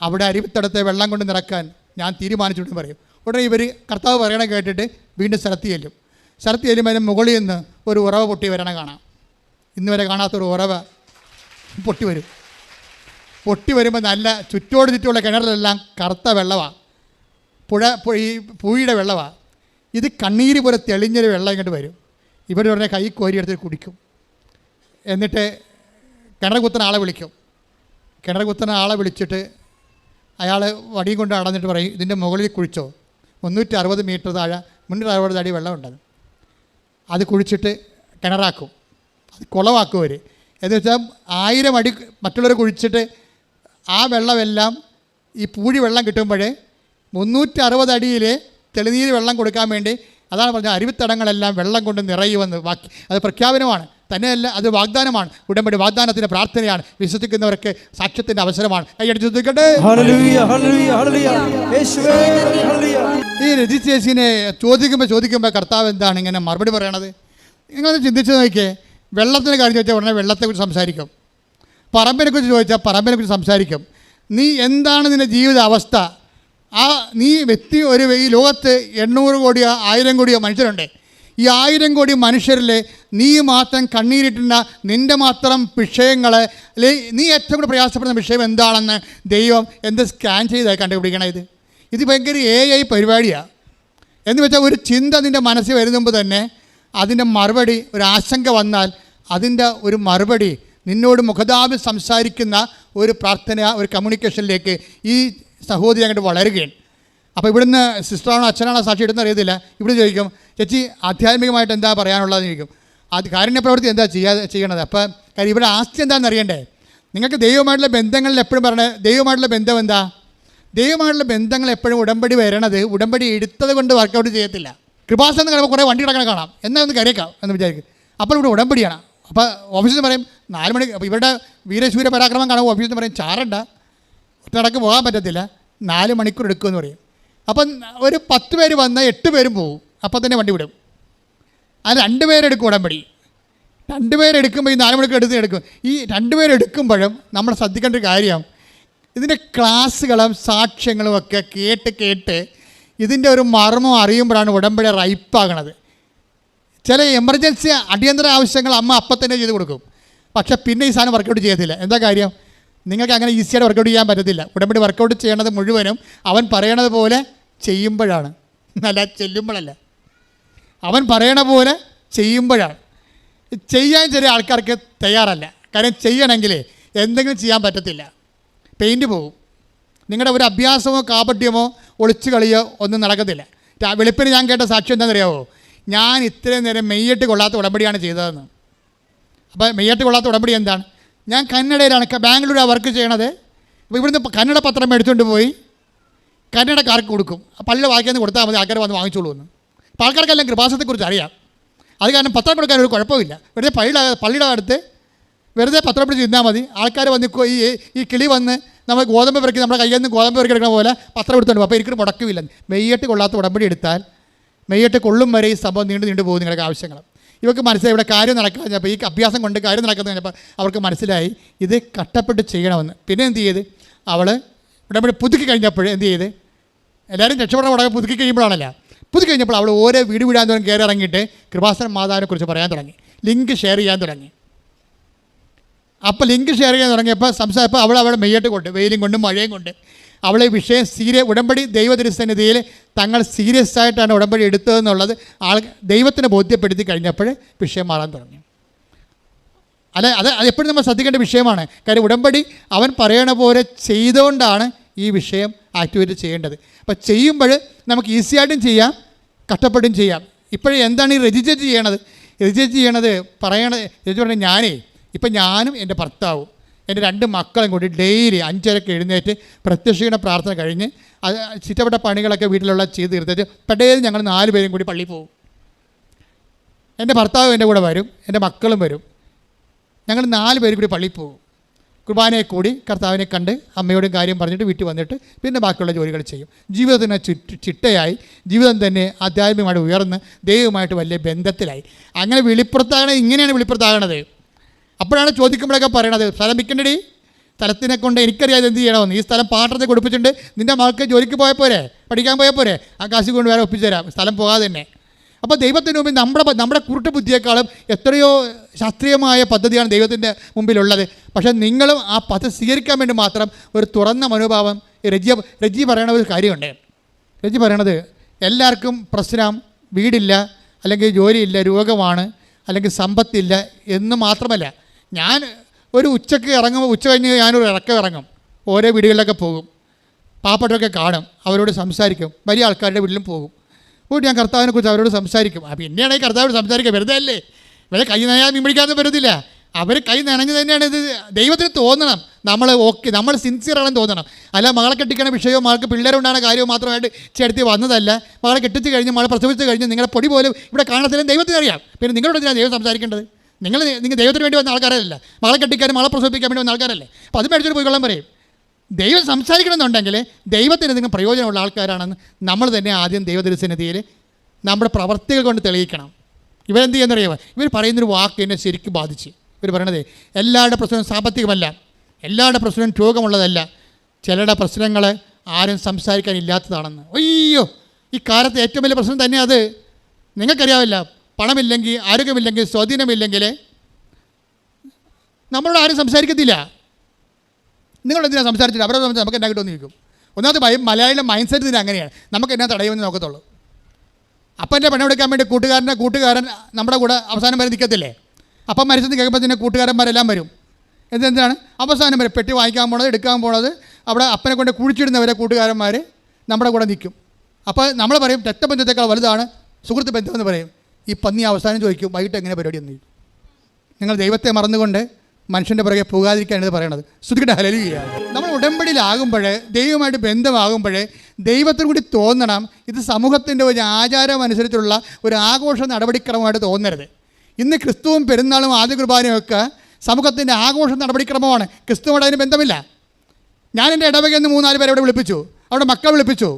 അവിടെ അരുവിത്തടത്തെ വെള്ളം കൊണ്ട് നിറക്കാൻ ഞാൻ തീരുമാനിച്ചിട്ടെന്ന് പറയും. ഉടനെ ഇവർ കർത്താവ് പറയണ കേട്ടിട്ട് വീണ്ടും സ്ഥലത്ത് ചെല്ലുമ്പോൾ അതിന് മുകളിൽ നിന്ന് ഒരു ഉറവ പൊട്ടി വരണ കാണാം. ഇന്ന് വരെ കാണാത്തൊരു ഉറവ പൊട്ടി വരുമ്പോൾ നല്ല ചുറ്റുമുള്ള കിണറിലെല്ലാം കറുത്ത വെള്ളമാണ്. ഈ പൂഴിയുടെ വെള്ളമാണ്. ഇത് കണ്ണീര് പോലെ തെളിഞ്ഞൊരു വെള്ളം ഇങ്ങോട്ട് വരും. ഇവർ ഉടനെ കൈ കോരിയെടുത്ത് കുടിക്കും. എന്നിട്ട് കിണർ കുത്തുന്ന ആളെ വിളിച്ചിട്ട് അയാൾ വടിയും കൊണ്ട് അടഞ്ഞിട്ട് പറയും, ഇതിൻ്റെ മുകളിൽ കുഴിച്ചോ, 360 മീറ്റർ താഴെ 360 അടി വെള്ളമുണ്ടത്. അത് കുഴിച്ചിട്ട് കിണറാക്കും. അത് കുളമാക്കും അവർ. എന്ന് വെച്ചാൽ 1000 അടി മറ്റുള്ളവർ കുഴിച്ചിട്ട് ആ വെള്ളമെല്ലാം ഈ പൂഴി വെള്ളം കിട്ടുമ്പോൾ 360 അടിയിൽ തെളിനീര് വെള്ളം കൊടുക്കാൻ വേണ്ടി, അതാണ് പറഞ്ഞത് അരുവിത്തടങ്ങളെല്ലാം വെള്ളം കൊണ്ട് നിറയുമെന്ന് വാക്യം. അത് പ്രഖ്യാപനമാണ്, തന്നെയല്ല അത് വാഗ്ദാനമാണ്. ഉടമ്പടി വാഗ്ദാനത്തിൻ്റെ പ്രാർത്ഥനയാണ്, വിശ്വസിക്കുന്നവർക്ക് സാക്ഷ്യത്തിൻ്റെ അവസരമാണ്. കൈയടിച്ച് ശ്രദ്ധിക്കട്ടെ. ഈ രജിസ്ട്രേഷനെ ചോദിക്കുമ്പോൾ കർത്താവ് എന്താണ് ഇങ്ങനെ മറുപടി പറയണത്? നിങ്ങളൊന്ന് ചിന്തിച്ച് നോക്കിയേ. വെള്ളത്തിൻ്റെ കാര്യം ചോദിച്ചാൽ ഉടനെ വെള്ളത്തെക്കുറിച്ച് സംസാരിക്കും, പറമ്പിനെക്കുറിച്ച് ചോദിച്ചാൽ പറമ്പിനെക്കുറിച്ച് സംസാരിക്കും. നീ എന്താണ് നിൻ്റെ ജീവിത അവസ്ഥ? നീ വ്യക്തി ഈ ലോകത്ത് 800 കോടിയോ 1000 കോടിയോ മനുഷ്യരുണ്ട്. ഈ 1000 കോടി മനുഷ്യരിൽ നീ മാത്രം കണ്ണീരിട്ടുന്ന നിൻ്റെ മാത്രം വിഷയങ്ങൾ, അല്ലെങ്കിൽ നീ ഏറ്റവും കൂടുതൽ പ്രയാസപ്പെടുന്ന വിഷയം എന്താണെന്ന് ദൈവം എന്ത് സ്കാൻ ചെയ്തായി കണ്ടുപിടിക്കണം. ഇത് ഭയങ്കര AI പരിപാടിയാണ്. എന്ന് വെച്ചാൽ ഒരു ചിന്ത നിൻ്റെ മനസ്സിൽ വരുമ്പോൾ തന്നെ അതിൻ്റെ മറുപടി, ഒരു ആശങ്ക വന്നാൽ അതിൻ്റെ ഒരു മറുപടി നിന്നോട് മുഖതാപി സംസാരിക്കുന്ന ഒരു പ്രാർത്ഥന, ഒരു കമ്മ്യൂണിക്കേഷനിലേക്ക് ഈ സഹോദരി അങ്ങോട്ട് വളരുകയാണ്. അപ്പോൾ ഇവിടുന്ന് സിസ്റ്ററാണോ അച്ഛനാണോ സാക്ഷി ഇടുന്ന അറിയത്തില്ല. ഇവിടെ ചോദിക്കും, ചേച്ചി ആധ്യാത്മികമായിട്ട് എന്താ പറയാനുള്ളതെന്ന് ചോദിക്കും. അത് കാരുണ്യപ്രവൃത്തി എന്താ ചെയ്യണത്? അപ്പോൾ കാര്യം ഇവിടെ ആസ്തി എന്താണെന്ന് അറിയണ്ടേ? നിങ്ങൾക്ക് ദൈവമായിട്ടുള്ള ബന്ധങ്ങളിൽ എപ്പോഴും പറയണത്, ദൈവമായിട്ടുള്ള ബന്ധം എന്താ? ദൈവമായിട്ടുള്ള ബന്ധങ്ങൾ എപ്പോഴും ഉടമ്പടി വരണത്, ഉടമ്പടി എടുത്തത് കൊണ്ട് വർക്കൗട്ട് ചെയ്യത്തില്ല. കൃപാസനം എന്ന് പറയുമ്പോൾ കുറേ വണ്ടി കിടക്കണ കാണാം, എന്നാൽ ഒന്ന് കരയേക്കാം എന്ന് വിചാരിക്കും. അപ്പോൾ ഇവിടെ ഉടമ്പടിയാണ്. അപ്പോൾ ഓഫീസിൽ പറയും 4 മണി, അപ്പോൾ ഇവരുടെ വീരശൂര പരാക്രമം കാണുമ്പോൾ ഓഫീസിൽ പറയും ചാരണ്ട, ഒറ്റടക്ക് പോകാൻ പറ്റത്തില്ല, 4 മണിക്കൂർ എടുക്കുമെന്ന് പറയും. അപ്പം ഒരു 10 പേര് വന്നാൽ 8 പേരും പോകും, അപ്പം തന്നെ വണ്ടി വിടും. അത് 2 പേരെടുക്കും ഉടമ്പടി. 2 പേരെടുക്കുമ്പോൾ ഈ 4 മണിക്കൂർ എടുക്കും. ഈ 2 പേരെടുക്കുമ്പോഴും നമ്മൾ ശ്രദ്ധിക്കേണ്ട ഒരു കാര്യം, ഇതിൻ്റെ ക്ലാസ്സുകളും സാക്ഷ്യങ്ങളും ഒക്കെ കേട്ട് ഇതിൻ്റെ ഒരു മർമ്മം അറിയുമ്പോഴാണ് ഉടമ്പടി റൈപ്പാകണത്. ചില എമർജൻസി അടിയന്തര ആവശ്യങ്ങൾ അമ്മ അപ്പം തന്നെ ചെയ്ത് കൊടുക്കും, പക്ഷേ പിന്നെ ഈ സാധനം വർക്കൗട്ട് ചെയ്യത്തില്ല. എന്താ കാര്യം? നിങ്ങൾക്ക് അങ്ങനെ ഈസിയായിട്ട് വർക്കൗട്ട് ചെയ്യാൻ പറ്റത്തില്ല. ഉടമ്പടി വർക്കൗട്ട് ചെയ്യണത് മുഴുവനും അവൻ പറയണത് പോലെ ചെയ്യുമ്പോഴാണ്, അല്ല ചെല്ലുമ്പോഴല്ല. അവൻ പറയണ പോലെ ചെയ്യുമ്പോഴാണ്. ചെയ്യാൻ ചെറിയ ആൾക്കാർക്ക് തയ്യാറല്ല. കാര്യം ചെയ്യണമെങ്കിൽ എന്തെങ്കിലും ചെയ്യാൻ പറ്റത്തില്ല, പെയിൻറ്റ് പോകും. നിങ്ങളുടെ ഒരു അഭ്യാസമോ കാപട്യമോ ഒളിച്ചു കളിയോ ഒന്നും നടക്കത്തില്ല. വെളുപ്പിന് ഞാൻ കേട്ട സാക്ഷ്യം എന്താണെന്നറിയാമോ? ഞാൻ ഇത്രയും നേരം മെയ്യട്ട് കൊള്ളാത്ത ഉടമ്പടിയാണ് ചെയ്തതെന്ന്. അപ്പോൾ മെയ്യട്ട് കൊള്ളാത്ത ഉടമ്പടി എന്താണ്? ഞാൻ കന്നഡയിലാണ്, ബാംഗ്ലൂരാണ് വർക്ക് ചെയ്യണത്. അപ്പോൾ ഇവിടുന്ന് കന്നഡ പത്രം എടുത്തുകൊണ്ട് പോയി കന്നഡക്കാർക്ക് കൊടുക്കും. പള്ളിയുടെ വാക്കിയെന്ന് കൊടുത്താൽ മതി, ആൾക്കാർ വന്ന് വാങ്ങിച്ചോളൂ എന്ന്. അപ്പോൾ ആൾക്കാർക്കെല്ലാം കൃപാസനത്തെക്കുറിച്ച് അറിയാം. അത് കാരണം പത്രം കൊടുക്കാൻ ഒരു കുഴപ്പമില്ല. വെറുതെ പള്ളിയുടെ അടുത്ത് വെറുതെ പത്രം പിടിച്ച് ഇരുന്നാൽ മതി. ആൾക്കാർ വന്ന് ഈ കിളി വന്ന് നമ്മൾ ഗോതമ്പ് പെറുക്കി നമ്മുടെ കയ്യിൽ നിന്ന് ഗോതമ്പ് പെറുക്കി എടുക്കുന്ന പോലെ പത്രം എടുത്തുകൊണ്ട് പോകും. അപ്പോൾ എനിക്കൊരു മുടക്കില്ല. മെയ്യട്ട് കൊള്ളാത്ത ഉടമ്പടി എടുത്താൽ മെയ്യട്ട് കൊള്ളും വരെ ഈ സംഭവം നീണ്ടു പോകും നിങ്ങളുടെ ആവശ്യങ്ങൾ. ഇവർക്ക് മനസ്സിലായി ഇവിടെ കാര്യം നടക്കുക. അപ്പോൾ ഈ അഭ്യാസം കൊണ്ട് കാര്യം നടക്കുന്നത് കഴിഞ്ഞപ്പോൾ അവർക്ക് മനസ്സിലായി ഇത് കഷ്ടപ്പെട്ട് ചെയ്യണമെന്ന്. പിന്നെ എന്ത് ചെയ്ത് അവൾ ഉടമ്പടി പുതുക്കി കഴിഞ്ഞപ്പോൾ എന്ത് ചെയ്ത്, എല്ലാവരും രക്ഷപ്പെടാൻ ഉടനെ പുതുക്കി കഴിയുമ്പോഴാണല്ലോ. പുതുക്കി കഴിഞ്ഞപ്പോൾ അവൾ ഓരോ വീട് വിടാൻ തുടങ്ങി, കയറി ഇറങ്ങിയിട്ട് കൃപാസന മാതാവിനെക്കുറിച്ച് പറയാൻ തുടങ്ങി, ലിങ്ക് ഷെയർ ചെയ്യാൻ തുടങ്ങി. അപ്പോൾ ലിങ്ക് ഷെയർ ചെയ്യാൻ തുടങ്ങിയപ്പോൾ സംസാരിച്ചപ്പോൾ അവളെ മെയ്യട്ട് കൊണ്ട്, വെയിലും കൊണ്ട് മഴയും കൊണ്ട് അവളെ വിഷയം ഉടമ്പടി ദൈവ തിരുസന്നിധിയിൽ തങ്ങൾ സീരിയസ് ആയിട്ടാണ് ഉടമ്പടി എടുത്തതെന്നുള്ളത് ദൈവത്തിന് ബോധ്യപ്പെടുത്തി കഴിഞ്ഞപ്പോൾ വിഷയം മാറാൻ തുടങ്ങി. അത് എപ്പോഴും നമ്മൾ ശ്രദ്ധിക്കേണ്ട വിഷയമാണ്. കാര്യം ഉടമ്പടി അവൻ പറയണ പോലെ ചെയ്തുകൊണ്ടാണ് ഈ വിഷയം ആക്ടിവേറ്റ് ചെയ്യേണ്ടത്. അപ്പോൾ ചെയ്യുമ്പോൾ നമുക്ക് ഈസിയായിട്ടും ചെയ്യാം, കഷ്ടപ്പെട്ടും ചെയ്യാം. ഇപ്പോഴും എന്താണ് ഈ രജിസ്റ്റർ ചെയ്യണത്? രജിസ്റ്റർ ചെയ്യണത് പറഞ്ഞാൽ ഞാനും എൻ്റെ ഭർത്താവും എൻ്റെ 2 മക്കളും കൂടി ഡെയിലി 5:30 എഴുന്നേറ്റ് പ്രത്യക്ഷീണ പ്രാർത്ഥന കഴിഞ്ഞ് അത് ചുറ്റപ്പെട്ട പണികളൊക്കെ വീട്ടിലുള്ള ചെയ്ത് തീർത്തിട്ട് പെട്ടെന്ന് ഞങ്ങൾ 4 പേരും കൂടി പള്ളിയിൽ പോകും. എൻ്റെ ഭർത്താവും എൻ്റെ കൂടെ വരും, എൻ്റെ മക്കളും വരും. ഞങ്ങൾ 4 പേരും കൂടി പള്ളിയിൽ പോകും. കുർബാനയെ കൂടി കർത്താവിനെ കണ്ട് അമ്മയോടും കാര്യം പറഞ്ഞിട്ട് വീട്ടിൽ വന്നിട്ട് പിന്നെ ബാക്കിയുള്ള ജോലികൾ ചെയ്യും. ജീവിതത്തിന് ചിട്ടയായി, ജീവിതം തന്നെ ആധ്യാത്മികമായിട്ട് ഉയർന്ന് ദൈവമായിട്ട് വലിയ ബന്ധത്തിലായി. അങ്ങനെ വെളിപ്പുറത്താകണത് ഇങ്ങനെയാണ് വെളിപ്പുറത്താകണത്. അപ്പോഴാണ് ചോദിക്കുമ്പോഴൊക്കെ പറയണത്, സ്ഥലം വിൽക്കണ്ടടി, സ്ഥലത്തിനെ കൊണ്ട് എനിക്കറിയാതെ എന്ത് ചെയ്യണമെന്ന്. ഈ സ്ഥലം പാട്ടത്തെ കൊടുപ്പിച്ചിട്ടുണ്ട്, നിൻ്റെ മകൾക്ക് ജോലിക്ക് പോയാൽ പോരെ, പഠിക്കാൻ പോയാൽ പോരെ, ആ കാശ് കൊണ്ട് വേറെ ഒപ്പിച്ചു തരാം, സ്ഥലം പോകാതെ തന്നെ. അപ്പോൾ ദൈവത്തിന് മുമ്പിൽ നമ്മുടെ കുരുട്ട് ബുദ്ധിയേക്കാളും എത്രയോ ശാസ്ത്രീയമായ പദ്ധതിയാണ് ദൈവത്തിൻ്റെ മുമ്പിലുള്ളത്. പക്ഷേ നിങ്ങളും ആ പദ്ധതി സ്വീകരിക്കാൻ വേണ്ടി മാത്രം ഒരു തുറന്ന മനോഭാവം രജി പറയണ ഒരു കാര്യമുണ്ട്. രജി പറയണത് എല്ലാവർക്കും പ്രശ്നം വീടില്ല, അല്ലെങ്കിൽ ജോലിയില്ല, രോഗമാണ്, അല്ലെങ്കിൽ സമ്പത്തില്ല എന്ന് മാത്രമല്ല. ഞാൻ ഒരു ഉച്ചയ്ക്ക് ഇറങ്ങുമ്പോൾ ഉച്ച കഴിഞ്ഞ് ഞാനൊരു ഇറങ്ങും, ഓരോ വീടുകളിലൊക്കെ പോകും, പാവപ്പെട്ടവരൊക്കെ കാണും, അവരോട് സംസാരിക്കും, വലിയ ആൾക്കാരുടെ വീട്ടിലും പോകും. പോയിട്ട് ഞാൻ കർത്താവിനെ കുറിച്ച് അവരോട് സംസാരിക്കും. പിന്നെയാണ് ഈ കർത്താവിനോട് സംസാരിക്കുക, വെറുതെ അല്ലേ. ഇവരെ കൈ നനയാൻ മീൻ പിടിക്കാതെ പറ്റത്തില്ല. അവർ കൈ നനഞ്ഞ് തന്നെയാണ് ഇത്. ദൈവത്തിന് തോന്നണം നമ്മൾ സിൻസിയർ ആണെന്ന് തോന്നണം. അല്ല മകളെ കെട്ടിക്കണ വിഷയവും മകൾക്ക് പിള്ളേരുണ്ടാകുന്ന കാര്യവും മാത്രമായിട്ട് ചേർത്തി വന്നതല്ല. മകളെ കെട്ടിച്ച് കഴിഞ്ഞ് മകളെ പ്രസവിച്ച് കഴിഞ്ഞ് നിങ്ങളെ പൊടി പോലും ഇവിടെ കാണത്തില്ലെന്ന് ദൈവത്തിന് അറിയാം. പിന്നെ നിങ്ങളോട് എന്തിനാണ് ദൈവം സംസാരിക്കേണ്ടത്? നിങ്ങൾ ദൈവത്തിന് വേണ്ടി വന്ന ആൾക്കാരല്ല, മകളെ കെട്ടിക്കാനും മകളെ പ്രസവിപ്പിക്കാൻ വേണ്ടി വന്ന ആൾക്കാരല്ലേ. അപ്പോൾ അത് മേടിച്ചിട്ട് പോയിക്കൊള്ളാൻ പറയും. ദൈവം സംസാരിക്കണമെന്നുണ്ടെങ്കിൽ ദൈവത്തിന് എന്തെങ്കിലും പ്രയോജനമുള്ള ആൾക്കാരാണെന്ന് നമ്മൾ തന്നെ ആദ്യം ദൈവദർശനത്തിൽ നമ്മുടെ പ്രവർത്തികൾ കൊണ്ട് തെളിയിക്കണം. ഇവരെന്ത് ചെയ്യുന്നറിയാമോ? ഇവർ പറയുന്നൊരു വാക്ക് എന്നെ ശരിക്കും ബാധിച്ച്. ഇവർ പറയണത് എല്ലാവരുടെ പ്രശ്നവും സാമ്പത്തികമല്ല, എല്ലാവരുടെ പ്രശ്നവും രോഗമുള്ളതല്ല, ചിലരുടെ പ്രശ്നങ്ങൾ ആരും സംസാരിക്കാനില്ലാത്തതാണെന്ന്. അയ്യോ, ഈ കാലത്ത് ഏറ്റവും വലിയ പ്രശ്നം തന്നെ അത്. നിങ്ങൾക്കറിയാവില്ല, പണമില്ലെങ്കിൽ, ആരോഗ്യമില്ലെങ്കിൽ, സ്വാധീനമില്ലെങ്കിൽ നമ്മളോട് ആരും സംസാരിക്കത്തില്ല. നിങ്ങളെന്തിനാണ് സംസാരിച്ചില്ല? അവരോട് സംസാരിച്ച് നമുക്ക് എന്നാ കിട്ടുമെന്ന് ചോദിക്കും. ഒന്നാമത് മലയാളിയുടെ മൈൻഡ് സെറ്റ് ഇതിന് അങ്ങനെയാണ്. നമുക്ക് എന്നാ തടയുമെന്ന് നോക്കത്തുള്ളൂ. അപ്പൻ്റെ പണമെടുക്കാൻ വേണ്ടി കൂട്ടുകാരൻ നമ്മുടെ കൂടെ അവസാനം വരെ നിൽക്കത്തില്ലേ? അപ്പം മരിച്ചെന്ന് കേൾക്കുമ്പോൾ തന്നെ കൂട്ടുകാരന്മാരെല്ലാം വരും. എന്താണ് അവസാനം വരെ പെട്ടി വാങ്ങിക്കാൻ പോണത്, എടുക്കാൻ പോണത്, അവിടെ അപ്പനെ കൊണ്ട് കുഴിച്ചിടുന്നവരെ കൂട്ടുകാരന്മാർ നമ്മുടെ കൂടെ നിൽക്കും. അപ്പോൾ നമ്മൾ പറയും രക്തബന്ധത്തേക്കാൾ വലുതാണ് സുഹൃത്ത് ബന്ധമെന്ന് പറയും. ഈ പന്നി അവസാനം ചോദിക്കും വൈകിട്ട് എങ്ങനെ പരിപാടി എന്ന്. നിങ്ങൾ ദൈവത്തെ മറന്നുകൊണ്ട് മനുഷ്യൻ്റെ പുറകെ പോകാതിരിക്കാനാണ് പറയണത്. ശ്രുതിക്കട്ടെ ഹല്ലേലൂയ. നമ്മൾ ഉടമ്പടിയിലാകുമ്പോഴേ, ദൈവമായിട്ട് ബന്ധമാകുമ്പോഴേ ദൈവത്തിന് കൂടി തോന്നണം. ഇത് സമൂഹത്തിൻ്റെ ഒരു ആചാരം അനുസരിച്ചുള്ള ഒരു ആഘോഷ നടപടിക്രമമായിട്ട് തോന്നരുത്. ഇന്ന് ക്രിസ്തുവും പെരുന്നാളും ആദ്യ കുർബാനയും ഒക്കെ സമൂഹത്തിൻ്റെ ആഘോഷ നടപടിക്രമമാണ്. ക്രിസ്തുവോട് അതിന് ബന്ധമില്ല. ഞാൻ എൻ്റെ ഇടവകയിൽ നിന്ന് 3-4 പേരെ അവിടെ വിളിപ്പിച്ചു. അവിടെ മക്കളെ വിളിപ്പിച്ചു,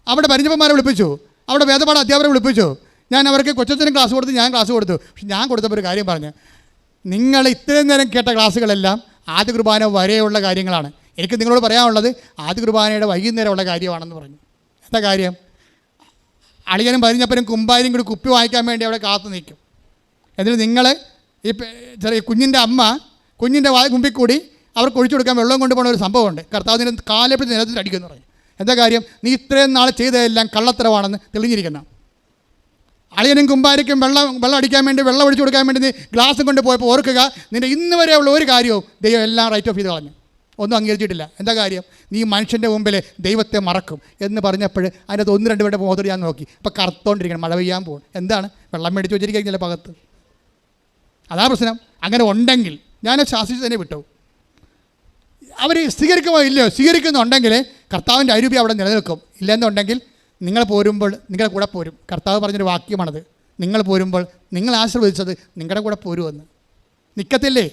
അവിടെ പരിചയന്മാരെ വിളിപ്പിച്ചു, അവിടെ വേദപാഠ അധ്യാപകരെ വിളിപ്പിച്ചു. ഞാൻ അവർക്ക് കൊച്ചച്ഛനും ക്ലാസ് കൊടുത്തു, ഞാൻ ക്ലാസ് കൊടുത്തു. പക്ഷെ ഞാൻ കൊടുത്തപ്പോൾ ഒരു കാര്യം പറഞ്ഞു, നിങ്ങൾ ഇത്രയും നേരം കേട്ട ക്ലാസ്സുകളെല്ലാം ആദ്യ കുർബാന വരെയുള്ള കാര്യങ്ങളാണ്. എനിക്ക് നിങ്ങളോട് പറയാനുള്ളത് ആദ്യ കുർബാനയുടെ വൈകുന്നേരമുള്ള കാര്യമാണെന്ന് പറഞ്ഞു. എന്താ കാര്യം? അളിയനും പരിഞ്ഞപ്പനും കുമ്പാരും കൂടി കുപ്പി വാങ്ങിക്കാൻ വേണ്ടി അവിടെ കാത്തു നിൽക്കും. എന്നിട്ട് നിങ്ങൾ ഈ ചെറിയ കുഞ്ഞിൻ്റെ അമ്മ കുഞ്ഞിൻ്റെ മുമ്പിൽ കൂടി അവർക്ക് ഒഴിച്ചു കൊടുക്കാൻ വെള്ളം കൊണ്ടുപോകുന്ന ഒരു സംഭവമുണ്ട്. കർത്താവിന് കാലെപ്പിടിച്ച് നിലത്തിൽ അടിക്കുമെന്ന് പറയും. എന്താ കാര്യം? നീ ഇത്രയും നാൾ ചെയ്തതെല്ലാം കള്ളത്തരമാണെന്ന് തെളിഞ്ഞിരിക്കുന്ന. അളിയനും കുമ്പാരിക്കും വെള്ളം അടിക്കാൻ വേണ്ടി, വെള്ളം ഒഴിച്ചു കൊടുക്കാൻ വേണ്ടി നീ ഗ്ലാസ് കൊണ്ട് പോയപ്പോൾ ഓർക്കുക, നിൻ്റെ ഇന്ന് വരെയുള്ള ഒരു കാര്യവും ദൈവം എല്ലാം റൈറ്റ് ഓഫ് ചെയ്ത് കളഞ്ഞു, ഒന്നും അംഗീകരിച്ചിട്ടില്ല. എന്താ കാര്യം? നീ മനുഷ്യൻ്റെ മുമ്പിൽ ദൈവത്തെ മറക്കും എന്ന് പറഞ്ഞപ്പോൾ അതിനകത്ത് 1-2 പേരുടെ മോതിരം ഞാൻ നോക്കി. ഇപ്പോൾ കറുത്തോണ്ടിരിക്കണം, മഴ പെയ്യാൻ പോകും. എന്താണ്? വെള്ളം മേടിച്ച് വെച്ചിരിക്കുകയും ചില പകത്ത്. അതാ പ്രശ്നം. അങ്ങനെ ഉണ്ടെങ്കിൽ ഞാൻ ശാസിച്ച് തന്നെ വിട്ടു. അവർ സ്വീകരിക്കുമോ ഇല്ലയോ? സ്വീകരിക്കുന്നുണ്ടെങ്കിൽ കർത്താവിൻ്റെ അരൂപി അവിടെ നിലനിൽക്കും. ഇല്ലെന്നുണ്ടെങ്കിൽ നിങ്ങൾ പോരുമ്പോൾ നിങ്ങളുടെ കൂടെ പോരും. കർത്താവ് പറഞ്ഞൊരു വാക്യമാണത്. നിങ്ങൾ പോരുമ്പോൾ നിങ്ങൾ ആശീർവദിച്ചത് നിങ്ങളുടെ കൂടെ പോരുമെന്ന്. നിൽക്കത്തില്ലേ?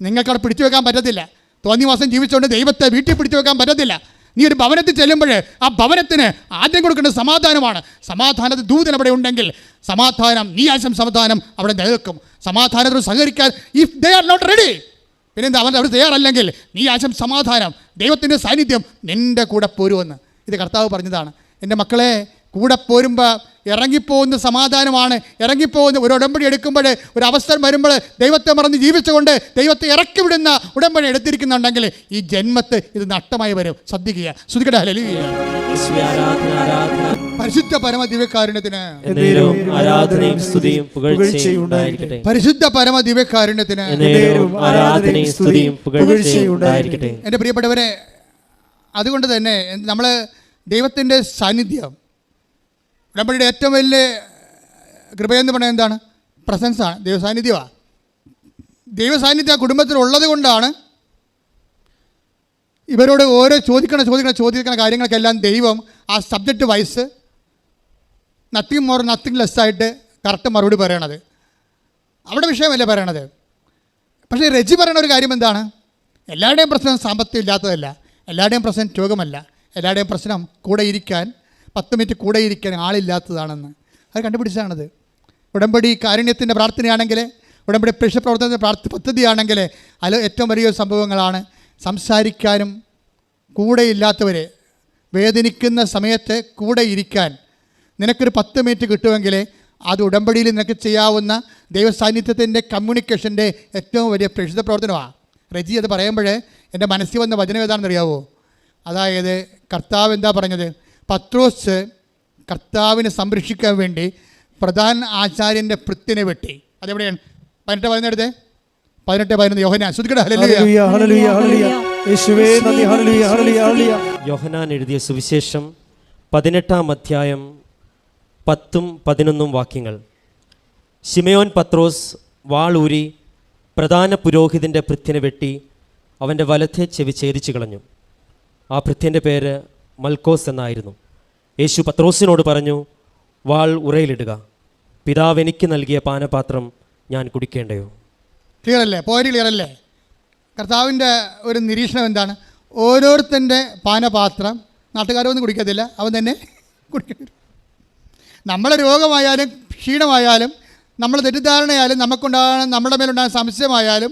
നിങ്ങൾക്കവിടെ പിടിച്ചു വെക്കാൻ പറ്റത്തില്ല. തോന്നിവാസം ജീവിച്ചുകൊണ്ട് ദൈവത്തെ വീട്ടിൽ പിടിച്ചു വെക്കാൻ പറ്റത്തില്ല. നീ ഒരു ഭവനത്തിൽ ചെല്ലുമ്പോൾ ആ ഭവനത്തിന് ആദ്യം കൊടുക്കേണ്ട സമാധാനമാണ്. സമാധാനത്തിൽ ദൂതൻ അവിടെ ഉണ്ടെങ്കിൽ സമാധാനം, നീ ആശം സമാധാനം അവിടെ നിലനിൽക്കും. സമാധാനത്തോട് സഹകരിക്കാൻ if they are not ready, പിന്നെ അവർ തയ്യാറല്ലെങ്കിൽ നീ ആശം സമാധാനം, ദൈവത്തിൻ്റെ സാന്നിധ്യം നിൻ്റെ കൂടെ പോരുമെന്ന് ഇത് കർത്താവ് പറഞ്ഞതാണ്. എൻ്റെ മക്കളെ, കൂടെ പോരുമ്പോൾ ഇറങ്ങിപ്പോകുന്ന സമാധാനമാണ്. ഇറങ്ങിപ്പോകുന്ന ഒരു ഉടമ്പടി എടുക്കുമ്പോൾ, ഒരു അവസരം വരുമ്പോൾ ദൈവത്തെ മറന്ന് ജീവിച്ചുകൊണ്ട് ദൈവത്തെ ഇറക്കി വിടുന്ന ഉടമ്പടി എടുത്തിരിക്കുന്നുണ്ടെങ്കിൽ ഈ ജന്മത്ത് ഇത് നഷ്ടമായി വരും. ശ്രദ്ധിക്കുക. ശ്രുതിക്കട്ടെ ഹല്ലേലൂയ. പരിശുദ്ധ പരമ ദിവ്യകാരുണ്യത്തിന് ആരാധനയും സ്തുതിയും പുകഴ്ചയും ഉണ്ടായിരിക്കട്ടെ. പരിശുദ്ധ പരമ ദിവ്യകാരുണ്യത്തിന് ആരാധനയും സ്തുതിയും പുകഴ്ചയും ഉണ്ടായിരിക്കട്ടെ. എൻ്റെ പ്രിയപ്പെട്ടവരെ, അതുകൊണ്ട് തന്നെ നമ്മൾ ദൈവത്തിൻ്റെ സാന്നിധ്യം, ഉടമ്പടിയുടെ ഏറ്റവും വലിയ കൃപയെന്ന് പറയുന്നത് എന്താണ്? പ്രസൻസാണ്, ദൈവസാന്നിധ്യമാണ്. ദൈവസാന്നിധ്യം ആ കുടുംബത്തിലുള്ളത് കൊണ്ടാണ് ഇവരോട് ഓരോ ചോദിക്കണ കാര്യങ്ങൾക്കെല്ലാം ദൈവം ആ subject vice nothing more nothing less ആയിട്ട് കറക്റ്റ് മറുപടി പറയണത്. അവിടെ വിഷയമല്ലേ പറയണത്. പക്ഷേ റെജി പറയുന്ന ഒരു കാര്യം എന്താണ്? എല്ലാവരുടെയും പ്രശ്നം സാമ്പത്തികം ഇല്ലാത്തതല്ല, എല്ലാവരുടെയും പ്രശ്നം രോഗമല്ല, എല്ലാവരുടെയും പ്രശ്നം കൂടെ ഇരിക്കാൻ 10 മിനിറ്റ് കൂടെ ഇരിക്കാൻ ആളില്ലാത്തതാണെന്ന് അത് കണ്ടുപിടിച്ചാണത്. ഉടമ്പടി കാരുണ്യത്തിൻ്റെ പ്രാർത്ഥനയാണെങ്കിൽ, ഉടമ്പടി പ്രേക്ഷിത പ്രവർത്തനത്തിൻ്റെ പദ്ധതിയാണെങ്കിൽ അതിൽ ഏറ്റവും വലിയ സംഭവങ്ങളാണ്. സംസാരിക്കാനും കൂടെ ഇല്ലാത്തവരെ വേദനിക്കുന്ന സമയത്ത് കൂടെ ഇരിക്കാൻ നിനക്കൊരു 10 മിനിറ്റ് കിട്ടുമെങ്കിൽ അത് ഉടമ്പടിയിൽ നിനക്ക് ചെയ്യാവുന്ന ദൈവസാന്നിധ്യത്തിൻ്റെ കമ്മ്യൂണിക്കേഷൻ്റെ ഏറ്റവും വലിയ പ്രേക്ഷിത പ്രവർത്തനമാണ്. റെജി അത് പറയുമ്പോൾ എൻ്റെ മനസ്സിൽ വന്ന വചനം ഏതാണെന്ന് അറിയാവോ? അതായത് കർത്താവ് എന്താ പറഞ്ഞത്? പത്രോസ് കർത്താവിനെ സംരക്ഷിക്കാൻ വേണ്ടി പ്രധാന ആചാര്യൻ്റെ ഭൃത്യനെ വെട്ടി. അതെവിടെയാണ്? 18:11 യോഹന്നാൻ. ശ്രുതിക്കട്ടെ ഹല്ലേലൂയ. യോഹന്നാൻ എഴുതിയ സുവിശേഷം 18-ാം അധ്യായം 10-11 വാക്യങ്ങൾ. ശിമയോൻ പത്രോസ് വാളൂരി പ്രധാന പുരോഹിതൻ്റെ ഭൃത്യനെ വെട്ടി അവൻ്റെ വലത്തെ ചെവി ഛേദിച്ചു കളഞ്ഞു. ആ ഭൃത്യൻ്റെ പേര് മൽക്കോസ് എന്നായിരുന്നു. യേശു പത്രോസിനോട് പറഞ്ഞു, വാൾ ഉറയിലിടുക. പിതാവ് എനിക്ക് നൽകിയ പാനപാത്രം ഞാൻ കുടിക്കേണ്ടയോ? ക്ലിയർ അല്ലേ? പോയിന്റ് ക്ലിയർ അല്ലേ? കർത്താവിൻ്റെ ഒരു നിരീക്ഷണം എന്താണ്? ഓരോരുത്തൻ്റെ പാനപാത്രം നാട്ടുകാരൊന്നും കുടിക്കത്തില്ല, അവൻ തന്നെ കുടിക്കേണ്ടി. നമ്മളെ രോഗമായാലും ക്ഷീണമായാലും നമ്മൾ തെറ്റിദ്ധാരണയായാലും നമ്മുടെ മേലുണ്ടാകുന്ന സംശയമായാലും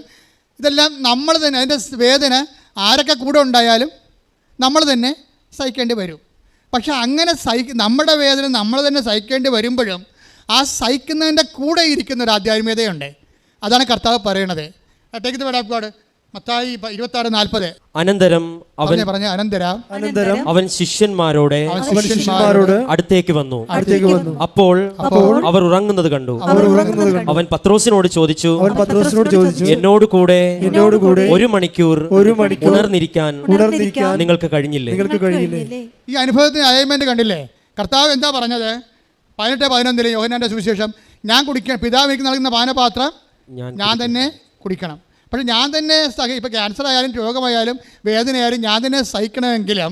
ഇതെല്ലാം നമ്മൾ തന്നെ, അതിൻ്റെ വേദന ആരൊക്കെ കൂടെ ഉണ്ടായാലും നമ്മൾ തന്നെ സഹിക്കേണ്ടി വരും. പക്ഷെ അങ്ങനെ നമ്മുടെ വേദന നമ്മൾ തന്നെ സഹിക്കേണ്ടി വരുമ്പോഴും ആ സഹിക്കുന്നതിൻ്റെ കൂടെ ഇരിക്കുന്ന ഒരു ആധ്യാത്മികതയുണ്ട്. അതാണ് കർത്താവ് പറയണത്. Take the word of God. Mathai 26:40. അനന്തരം അവൻ ശിഷ്യന്മാരോട് അടുത്തേക്ക് വന്നു. അപ്പോൾ അവർ ഉറങ്ങുന്നത് കണ്ടു. അവൻ പത്രോസിനോട് ചോദിച്ചു, എന്നോട് കൂടെ 1 മണിക്കൂർ ഉണർന്നിരിക്കാൻ നിങ്ങൾക്ക് കഴിഞ്ഞില്ലേ? ഈ അനുഭവത്തിന് അലൈൻമെന്റ് കണ്ടില്ലേ? കർത്താവ് എന്താ പറഞ്ഞത്? 18:11 യോഹന്നാന്റെ സുവിശേഷം, ഞാൻ കുടിക്കണം, പിതാവ് എനിക്ക് നൽകുന്ന പാനപാത്രം ഞാൻ തന്നെ കുടിക്കണം. പക്ഷേ ഞാൻ തന്നെ ഇപ്പോൾ ക്യാൻസർ ആയാലും രോഗമായാലും വേദനയായാലും ഞാൻ തന്നെ സഹിക്കണമെങ്കിലും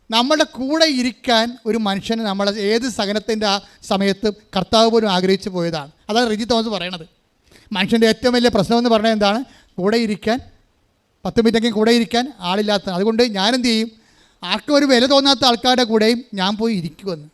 നമ്മുടെ കൂടെ ഇരിക്കാൻ ഒരു മനുഷ്യന് നമ്മൾ ഏത് സഹനത്തിൻ്റെ ആ സമയത്ത് കർത്താവ് പോലും ആഗ്രഹിച്ചു പോയതാണ്. അതാണ് റിജി തോമസ് പറയണത്. മനുഷ്യൻ്റെ ഏറ്റവും വലിയ പ്രശ്നമെന്ന് പറഞ്ഞാൽ എന്താണ്? കൂടെ ഇരിക്കാൻ, 10 മിനിറ്റെങ്കിലും കൂടെ ഇരിക്കാൻ ആളില്ലാത്ത. അതുകൊണ്ട് ഞാനെന്ത് ചെയ്യും? ആർക്കും ഒരു വില തോന്നാത്ത ആൾക്കാരുടെ കൂടെയും ഞാൻ പോയി ഇരിക്കുമെന്ന്.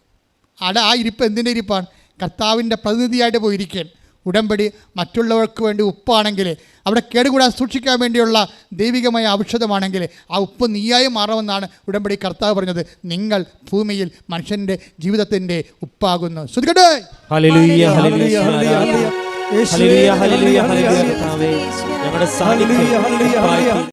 ആ ഇരിപ്പ് എന്തിൻ്റെ ഇരിപ്പാണ്? കർത്താവിൻ്റെ പ്രതിനിധിയായിട്ട് പോയി ഇരിക്കാൻ. ഉടമ്പടി മറ്റുള്ളവർക്ക് വേണ്ടി ഉപ്പാണെങ്കിൽ, അവിടെ കേടുകൂടാതെ സൂക്ഷിക്കാൻ വേണ്ടിയുള്ള ദൈവികമായ ഔഷധമാണെങ്കിൽ ആ ഉപ്പ് നീയായി മാറുമെന്നാണ് ഉടമ്പടി കർത്താവ് പറഞ്ഞത്. നിങ്ങൾ ഭൂമിയിൽ മനുഷ്യൻ്റെ ജീവിതത്തിൻ്റെ ഉപ്പാകുന്നു. ശ്രദ്ധിക്കട്ടെ. ഹല്ലേലൂയ, ഹല്ലേലൂയ, ഹല്ലേലൂയ, ഹല്ലേലൂയ, ഹല്ലേലൂയ, ഹല്ലേലൂയ. ഞങ്ങളുടെ സാന്നിധ്യം